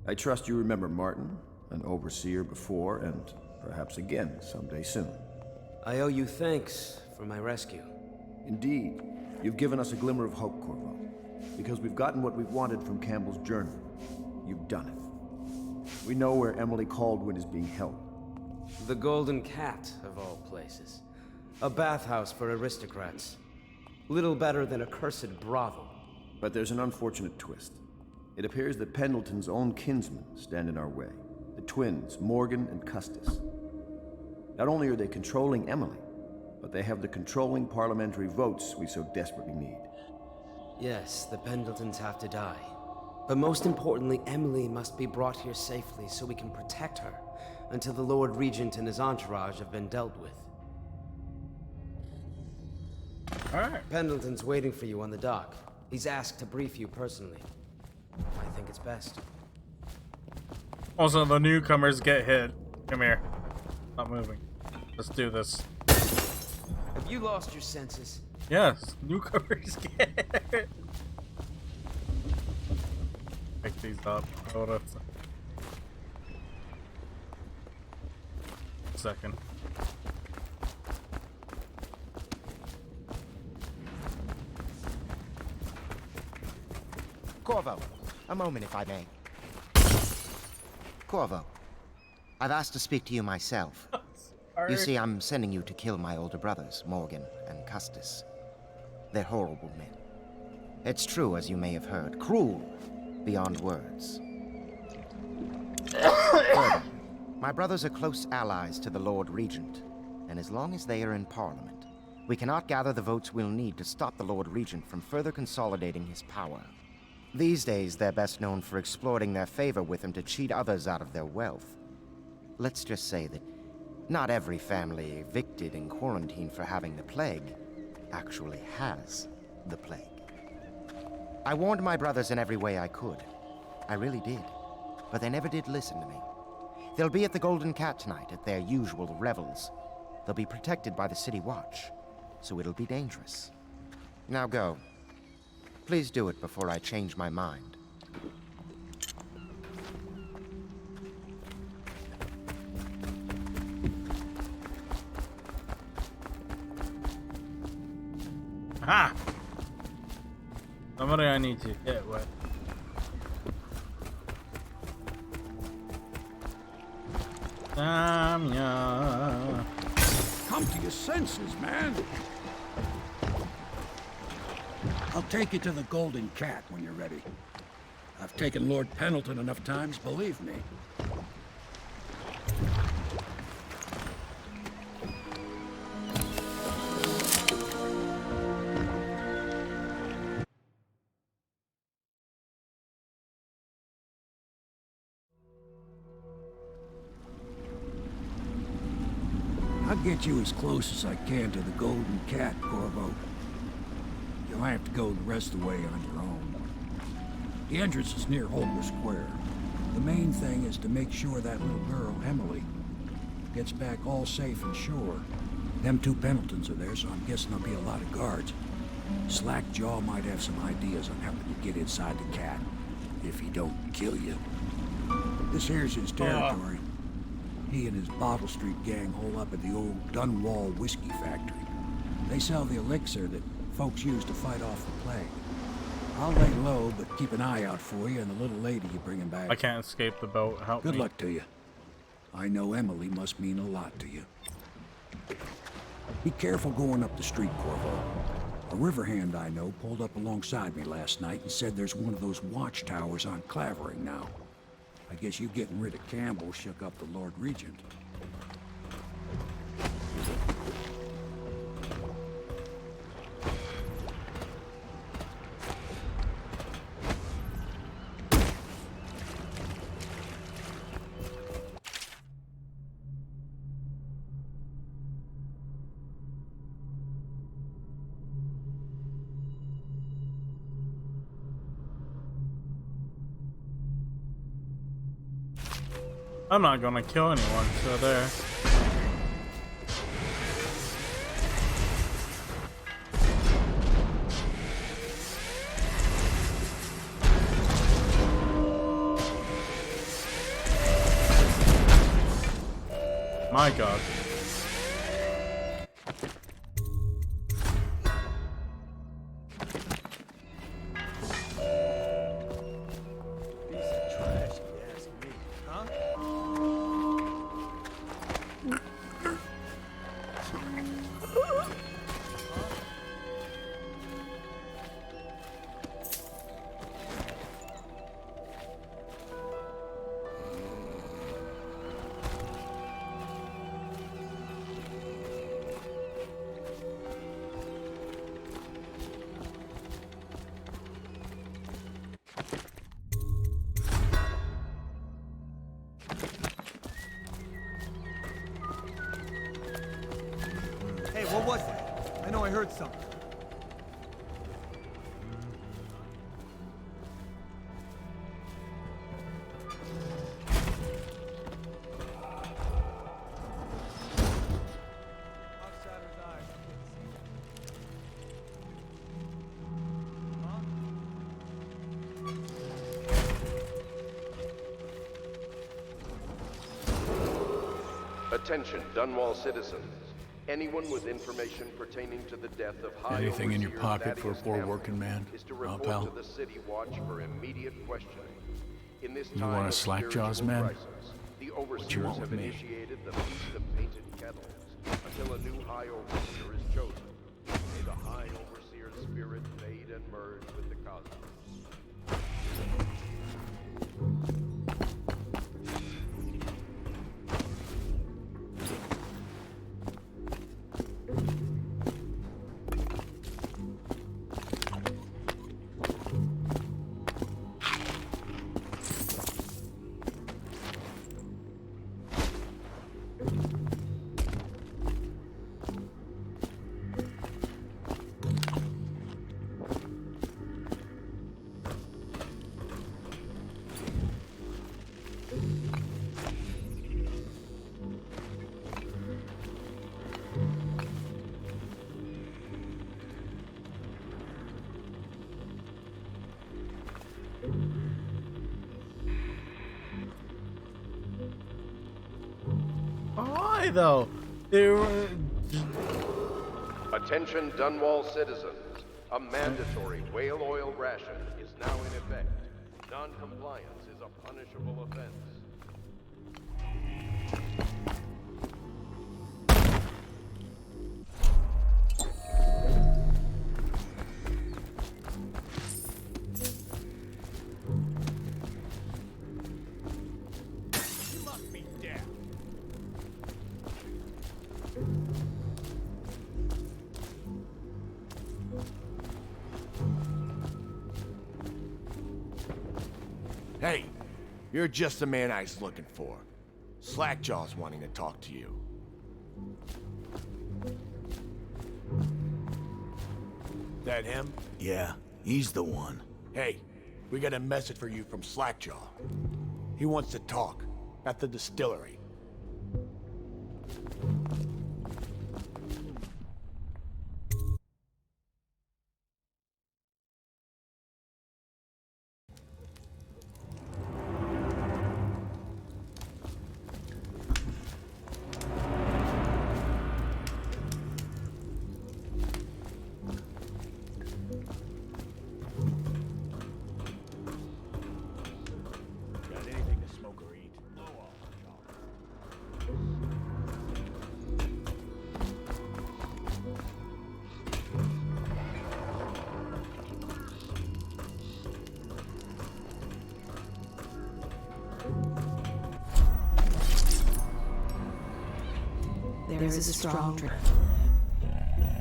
I trust you remember Martin, an overseer before, and perhaps again someday soon. I owe you thanks for my rescue. Indeed. You've given us a glimmer of hope, Corvo. Because we've gotten what we've wanted from Campbell's journal. You've done it. We know where Emily Kaldwin is being held. The Golden Cat, of all places. A bathhouse for aristocrats. Little better than a cursed brothel. But there's an unfortunate twist. It appears that Pendleton's own kinsmen stand in our way. The twins, Morgan and Custis. Not only are they controlling Emily, but they have the controlling parliamentary votes we so desperately need. Yes, the Pendletons have to die. But most importantly, Emily must be brought here safely so we can protect her until the Lord Regent and his entourage have been dealt with. Alright. Pendleton's waiting for you on the dock. He's asked to brief you personally. I think it's best. Also, the newcomers get hit. Come here. Not moving. Let's do this. Have you lost your senses? Yes, newcomers get it. Pick these up. Hold up a second. Corvo, a moment if I may. Corvo, I've asked to speak to you myself. You see, I'm sending you to kill my older brothers, Morgan and Custis. They're horrible men. It's true, as you may have heard, cruel beyond words. Further, my brothers are close allies to the Lord Regent, and as long as they are in Parliament, we cannot gather the votes we'll need to stop the Lord Regent from further consolidating his power. These days, they're best known for exploiting their favor with him to cheat others out of their wealth. Let's just say that not every family evicted and quarantined for having the plague actually has the plague. I warned my brothers in every way I could. I really did. But they never did listen to me. They'll be at the Golden Cat tonight at their usual revels. They'll be protected by the City Watch, so it'll be dangerous. Now go. Please do it before I change my mind. Aha! Somebody I need to hit with. Samya. Come to your senses, man. I'll take you to the Golden Cat when you're ready. I've taken Lord Pendleton enough times, believe me. I'll get you as close as I can to the Golden Cat, Corvo. You'll have to go the rest of the way on your own. The entrance is near Holmer Square. The main thing is to make sure that little girl, Emily, gets back all safe and sure. Them two Pendletons are there, so I'm guessing there'll be a lot of guards. Slackjaw might have some ideas on helping you get inside the cat, if he don't kill you. This here's his territory. He and his Bottle Street gang hole up at the old Dunwall whiskey factory. They sell the elixir that folks use to fight off the plague. I'll lay low, but keep an eye out for you and the little lady you bring him back. I can't escape the boat. Help me. Good luck to you. I know Emily must mean a lot to you. Be careful going up the street, Corvo. A river hand I know pulled up alongside me last night and said there's one of those watchtowers on Clavering now. I guess you getting rid of Campbell shook up the Lord Regent. I'm not gonna kill anyone, so there. My God. Hey, what was that? I know I heard something. Attention, Dunwall citizens. Anyone with information pertaining to the death of High Anything in your Overseer pocket for a Thaddeus poor Campbell working man? is to Huh, report pal? to the City Watch for immediate questioning. In this You time want a of Slackjaw's spiritual man? crisis, the What you Overseers want have with me? initiated the Feast of Painted Kettles until a new High Overseer is chosen. May the High Overseer's spirit fade and merge with the cosmos. Why though? They were. Attention Dunwall citizens. A mandatory whale oil ration is now in effect. Non-compliance is a punishable offense. You must be deaf. Hey, you're just the man I was looking for. Slackjaw's wanting to talk to you. That him? Yeah, he's the one. Hey, we got a message for you from Slackjaw. He wants to talk at the distillery. Got anything to smoke or eat? There is a strong drink.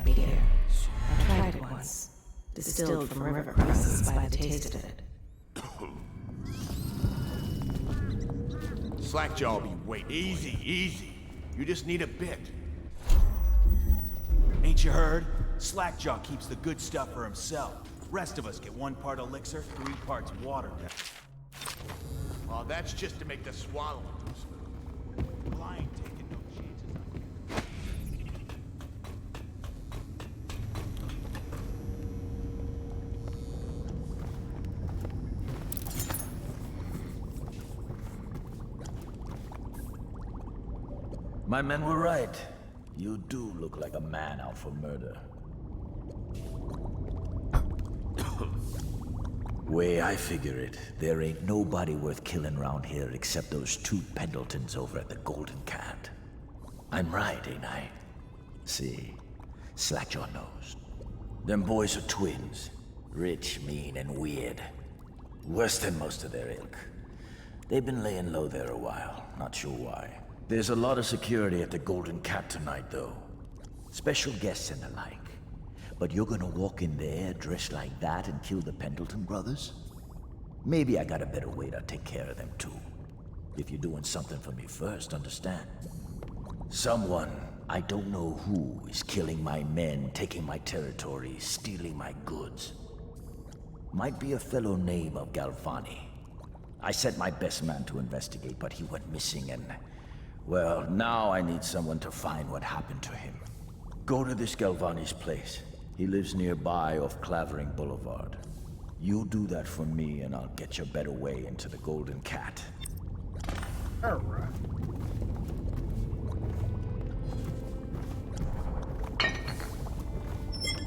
Beer. I tried it once. Distilled from river crusts by the taste of it. Slackjaw be waiting. Easy, easy. You just need a bit. Ain't you heard? Slackjaw keeps the good stuff for himself. Rest of us get 1 part elixir, 3 parts water. Oh, that's just to make the swallowing too smooth. Well, I ain't taking no chances. My men were right. You do look like a man out for murder. Way I figure it, there ain't nobody worth killing around here except those 2 Pendletons over at the Golden Cat. I'm right, ain't I? See, Slackjaw knows. Them boys are twins. Rich, mean, and weird. Worse than most of their ilk. They've been laying low there a while, not sure why. There's a lot of security at the Golden Cat tonight, though. Special guests and the like. But you're gonna walk in there dressed like that and kill the Pendleton brothers? Maybe I got a better way to take care of them, too. If you're doing something for me first, understand? Someone, I don't know who, is killing my men, taking my territory, stealing my goods. Might be a fellow named of Galvani. I sent my best man to investigate, but he went missing and... well, now I need someone to find what happened to him. Go to this Galvani's place. He lives nearby off Clavering Boulevard. You do that for me and I'll get you a better way into the Golden Cat. Alright.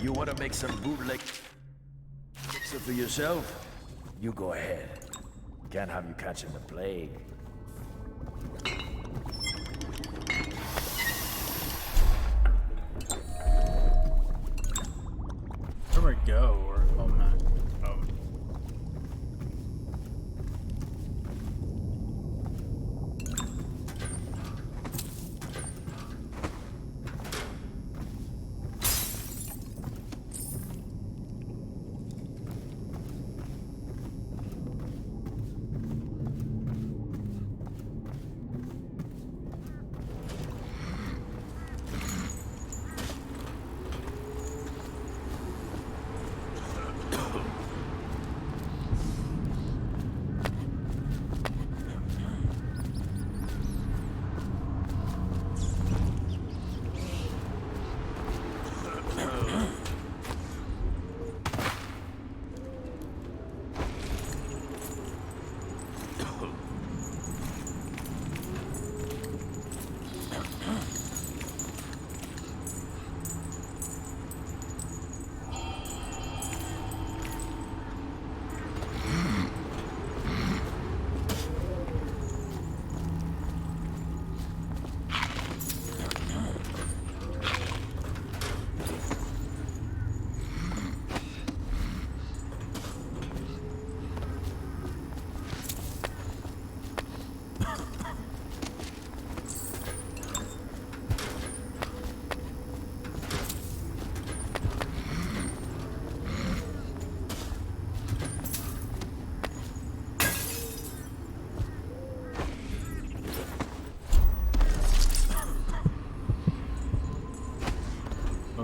You want to make some bootleg pizza for yourself? You go ahead. Can't have you catching the plague. Where do I go? Or oh man. Oh.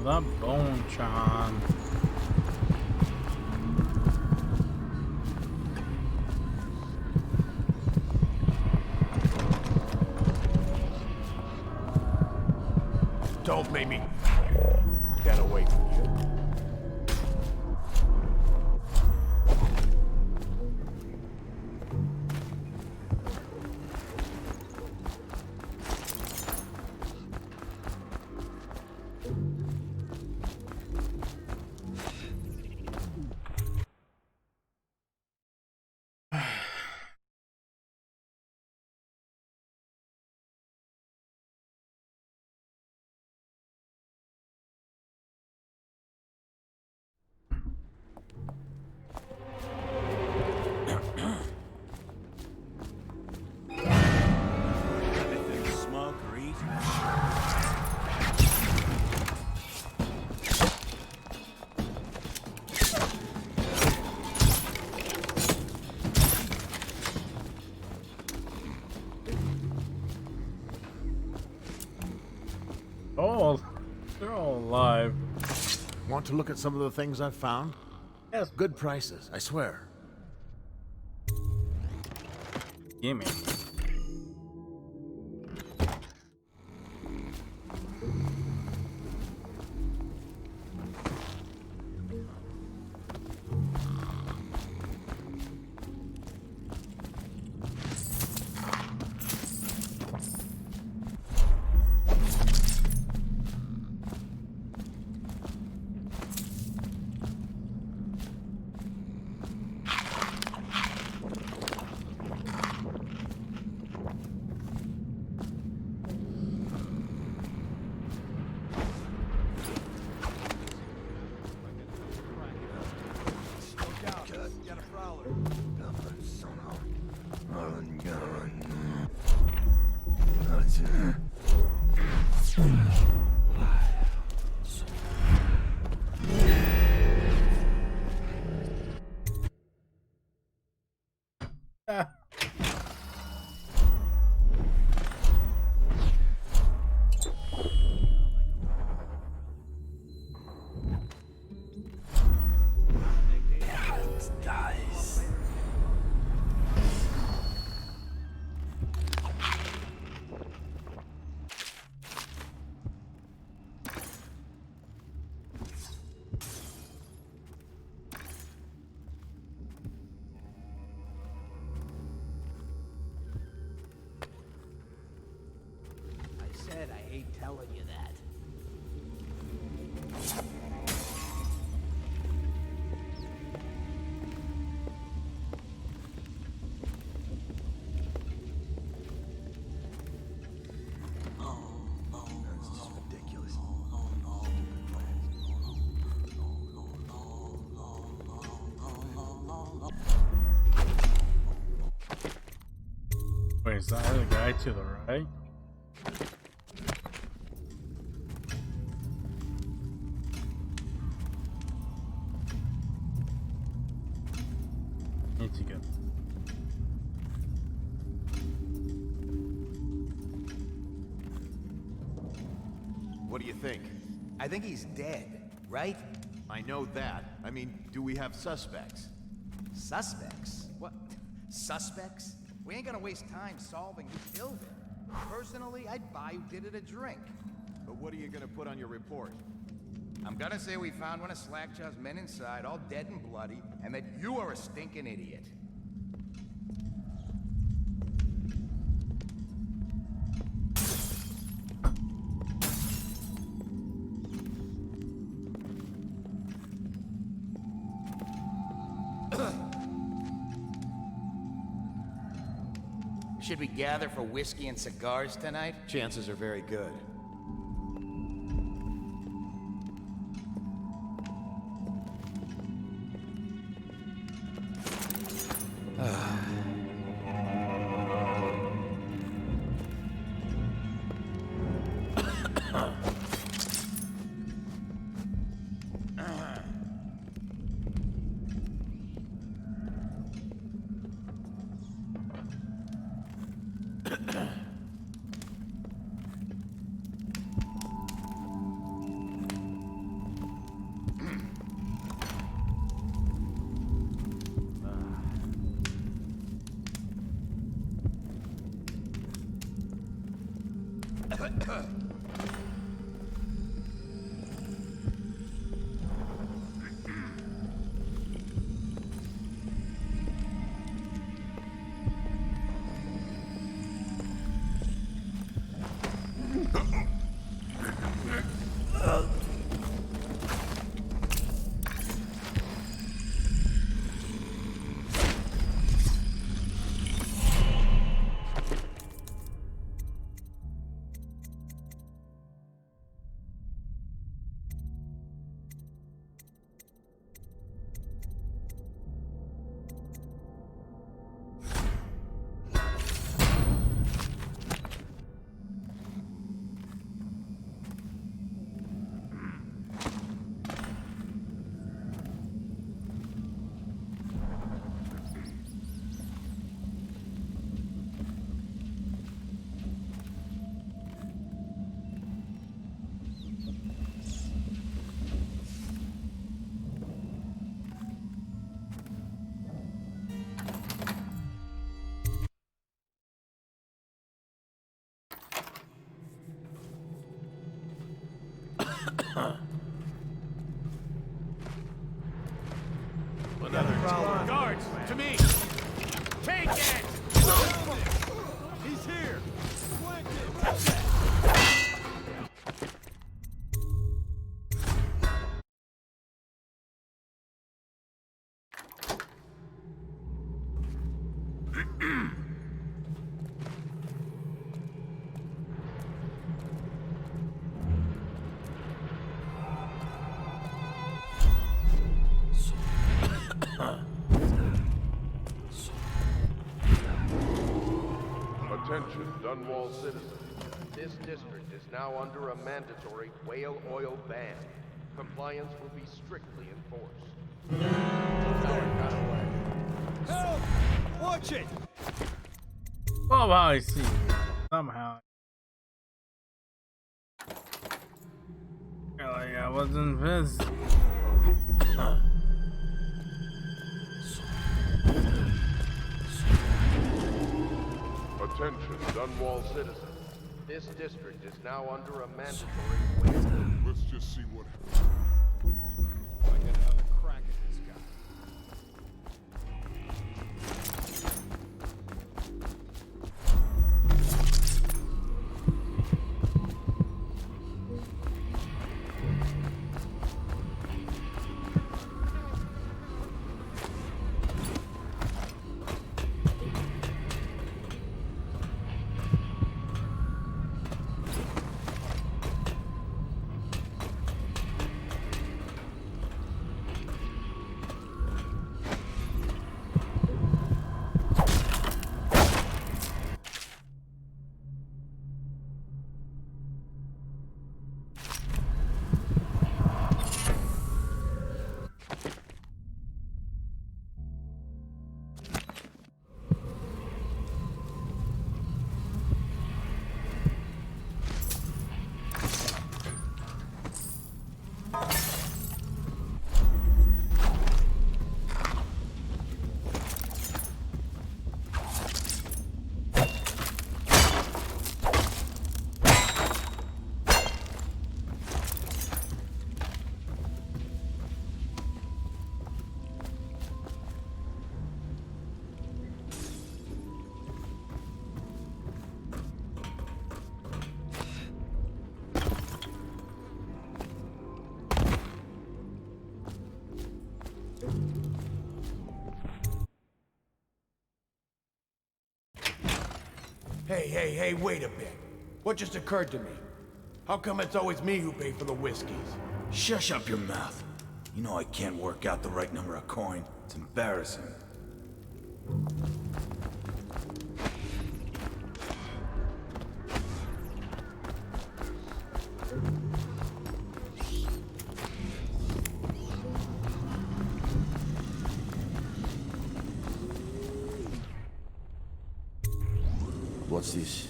That bone charm. Don't make me get away from you. Smoke or eat? Oh, they're all alive. Want to look at some of the things I've found? Yes. Good prices, I swear. Gimme. I hate telling you that. Wait, is that the guy to the right? Need to go. What do you think? I think he's dead, right? I know that. I mean, do we have suspects? Suspects? What? Suspects? We ain't gonna waste time solving who killed him. Personally, I'd buy who did it a drink. But what are you gonna put on your report? I'm gonna say we found one of Slackjaw's men inside, all dead and bloody, and that you are a stinking idiot. Should we gather for whiskey and cigars tonight? Chances are very good. Guards, to me! Take it! He's here! Attention, Dunwall citizens. This district is now under a mandatory whale oil ban. Compliance will be strictly enforced. Help! Watch it! Oh, wow, I see. Somehow. Like I wasn't pissed. Attention, Dunwall citizens. This district is now under a mandatory whale. Let's just see what happens. I get another crack at this guy. Hey, wait a bit. What just occurred to me? How come it's always me who pay for the whiskeys? Shush up your mouth. You know I can't work out the right number of coin. It's embarrassing. What's this?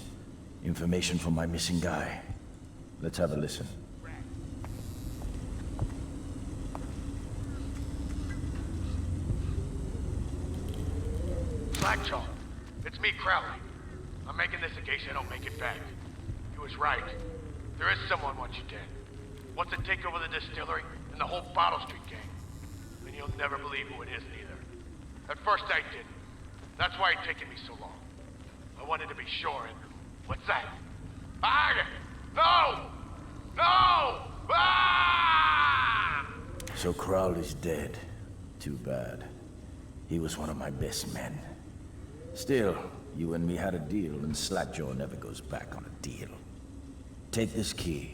Information from my missing guy. Let's have a listen. Slackjaw, it's me, Crowley. I'm making this in case I don't make it back. He was right. There is someone wants you dead. Wants to take over the distillery and the whole Bottle Street gang. And you'll never believe who it is neither. At first I didn't. That's why it's taken me so long. I wanted to be sure and... What's that? Ah! No! No! Ah! So Crowley's dead. Too bad. He was one of my best men. Still, you and me had a deal, and Slackjaw never goes back on a deal. Take this key.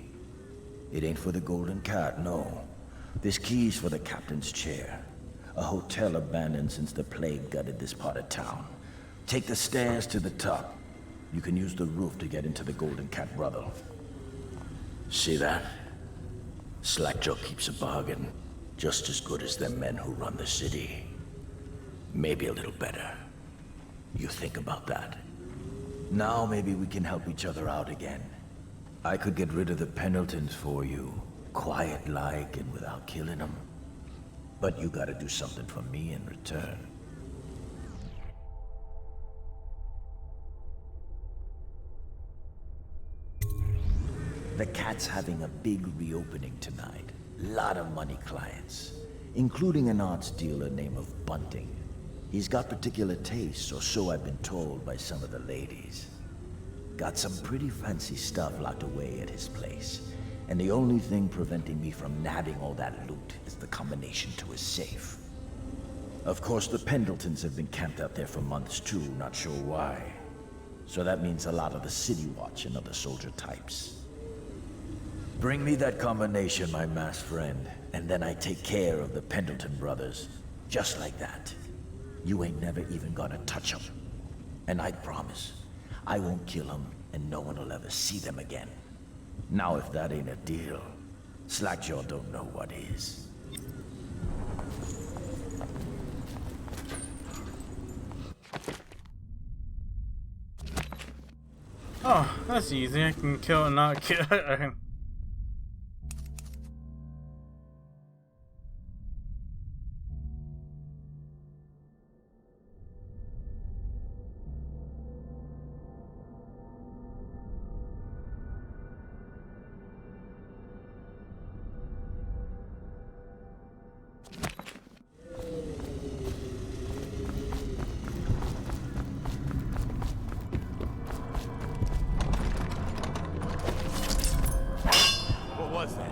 It ain't for the Golden Cat, no. This key's for the captain's chair. A hotel abandoned since the plague gutted this part of town. Take the stairs to the top. You can use the roof to get into the Golden Cat brothel. See that? Slackjaw keeps a bargain. Just as good as the men who run the city. Maybe a little better. You think about that. Now maybe we can help each other out again. I could get rid of the Pendletons for you. Quiet-like and without killing them. But you gotta do something for me in return. The Cat's having a big reopening tonight. Lot of money clients, including an arts dealer named of Bunting. He's got particular tastes, or so I've been told by some of the ladies. Got some pretty fancy stuff locked away at his place, and the only thing preventing me from nabbing all that loot is the combination to his safe. Of course, the Pendletons have been camped out there for months too, not sure why. So that means a lot of the City Watch and other soldier types. Bring me that combination, my masked friend, and then I take care of the Pendleton brothers. Just like that. You ain't never even gonna touch them. And I promise, I won't kill them, and no one will ever see them again. Now if that ain't a deal, Slackjaw don't know what is. Oh, that's easy. I can kill and not kill. What was that?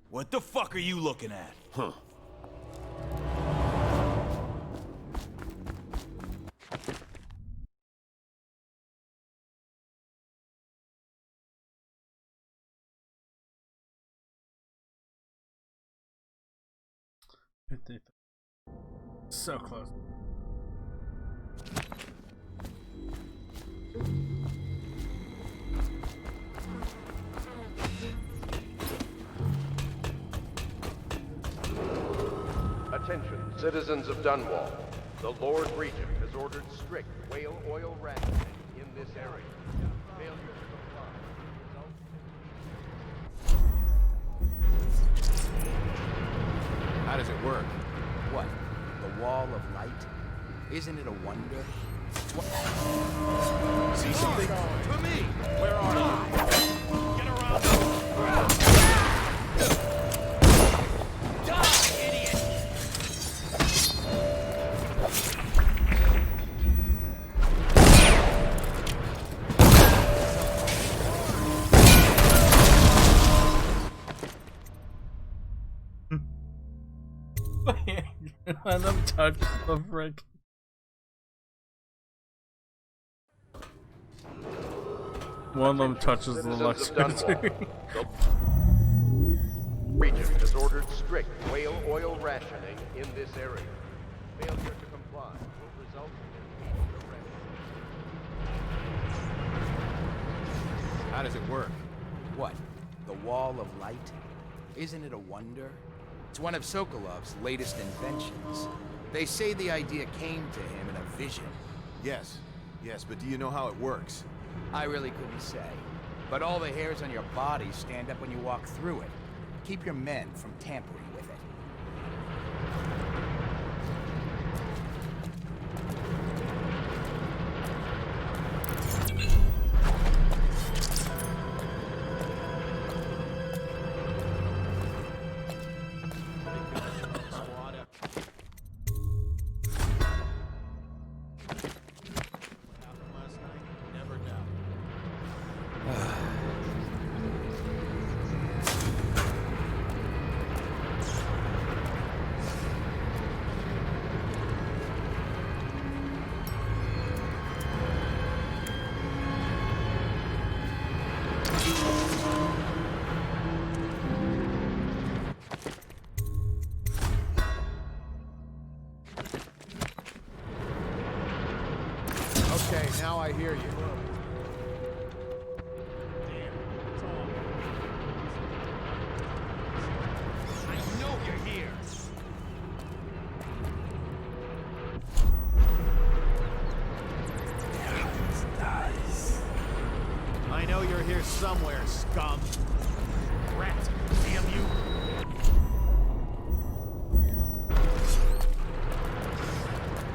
What the fuck are you looking at? Huh. So close. Attention, citizens of Dunwall. The Lord Regent has ordered strict whale oil rationing in this area. Failure to comply. How does it work? What? The wall of light? Isn't it a wonder? See something? To me! Where are you? Get around! Die, idiot! Let them touch the frick. One of them touches the electricity. The Regent has ordered strict whale oil rationing in this area. Failure to comply will result in immediate arrest. How does it work? What? The wall of light? Isn't it a wonder? It's one of Sokolov's latest inventions. They say the idea came to him in a vision. Yes, but do you know how it works? I really couldn't say. But all the hairs on your body stand up when you walk through it. Keep your men from tampering with it. Okay, now I hear you. I know you're here! I know you're here somewhere, scum. Rat, damn you.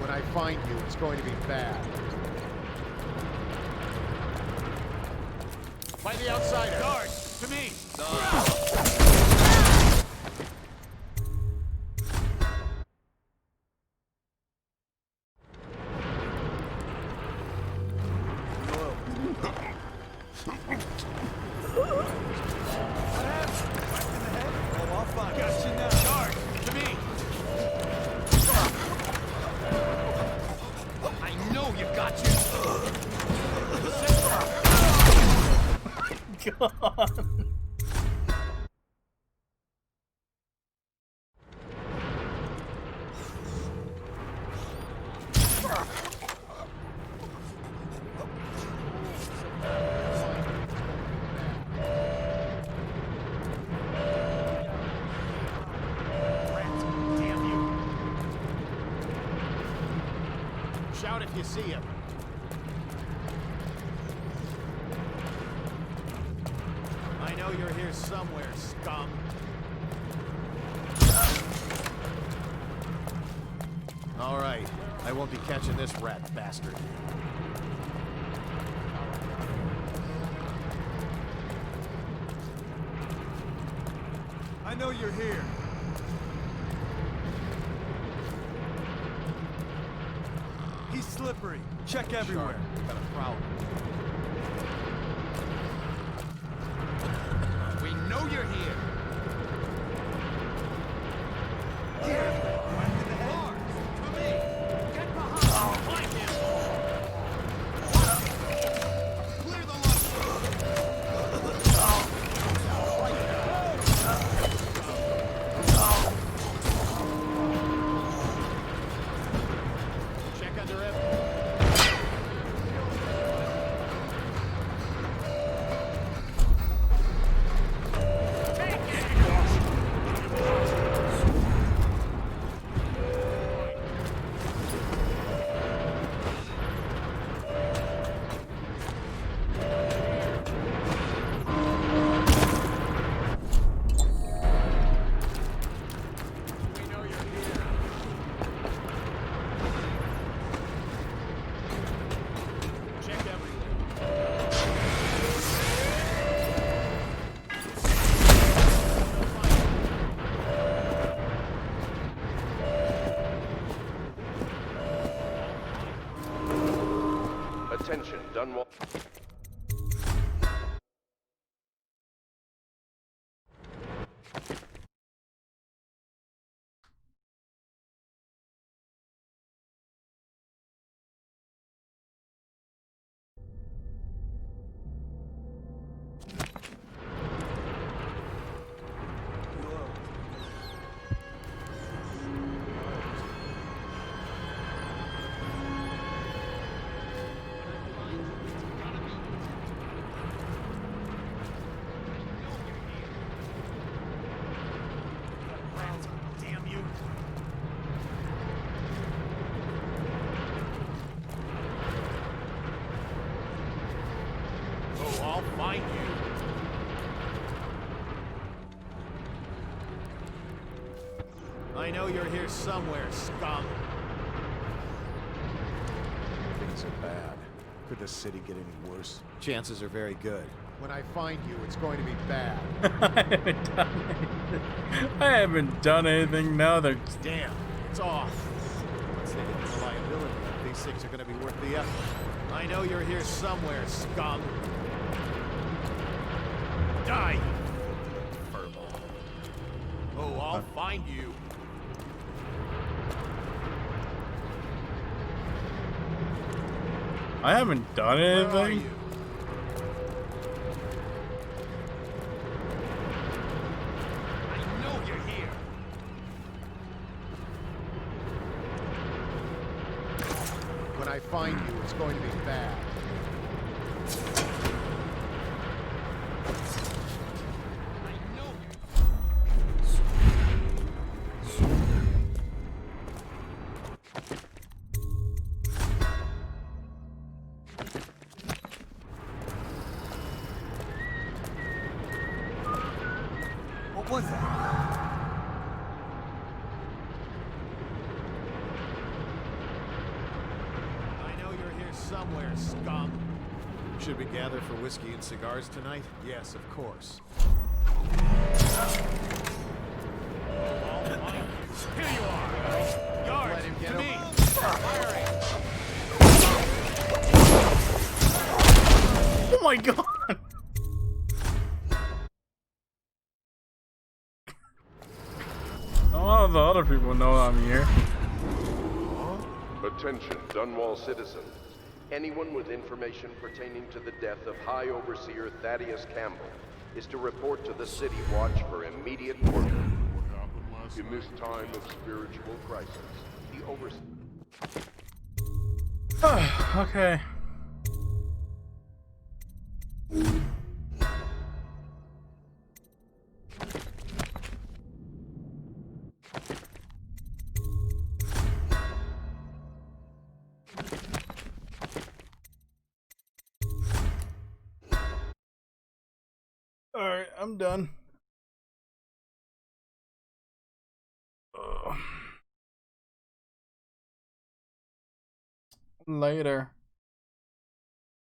When I find you, it's going to be bad. By the outsider! Guard, to me! God. Shout if you see him. I know you're here somewhere, scum. All right, I won't be catching this rat bastard. I know you're here. He's slippery. Check everywhere. Got a problem. We know you're here! Attention, Dunwall. Damn you! Oh, I'll find you. I know you're here somewhere, scum. Things are bad. Could the city get any worse? Chances are very good. When I find you, it's going to be bad. I haven't done anything now. They're Damn, it's off. Once they get the reliability, these things are going to be worth the effort. I know you're here somewhere, scum. Die, you furball. Oh, I'll find you. I haven't done Where are anything. you? I know you're here. When I find you, it's going to be bad. What was that? I know you're here somewhere, scum. Should we gather for whiskey and cigars tonight? Yes, of course. Here you are! Guards, let him get to me! Firing! Oh my god! Oh, the other people know I'm here. Attention, Dunwall citizens. Anyone with information pertaining to the death of High Overseer Thaddeus Campbell is to report to the City Watch for immediate order. In this time of spiritual crisis, the Overseer... Okay. Alright, I'm done. Later.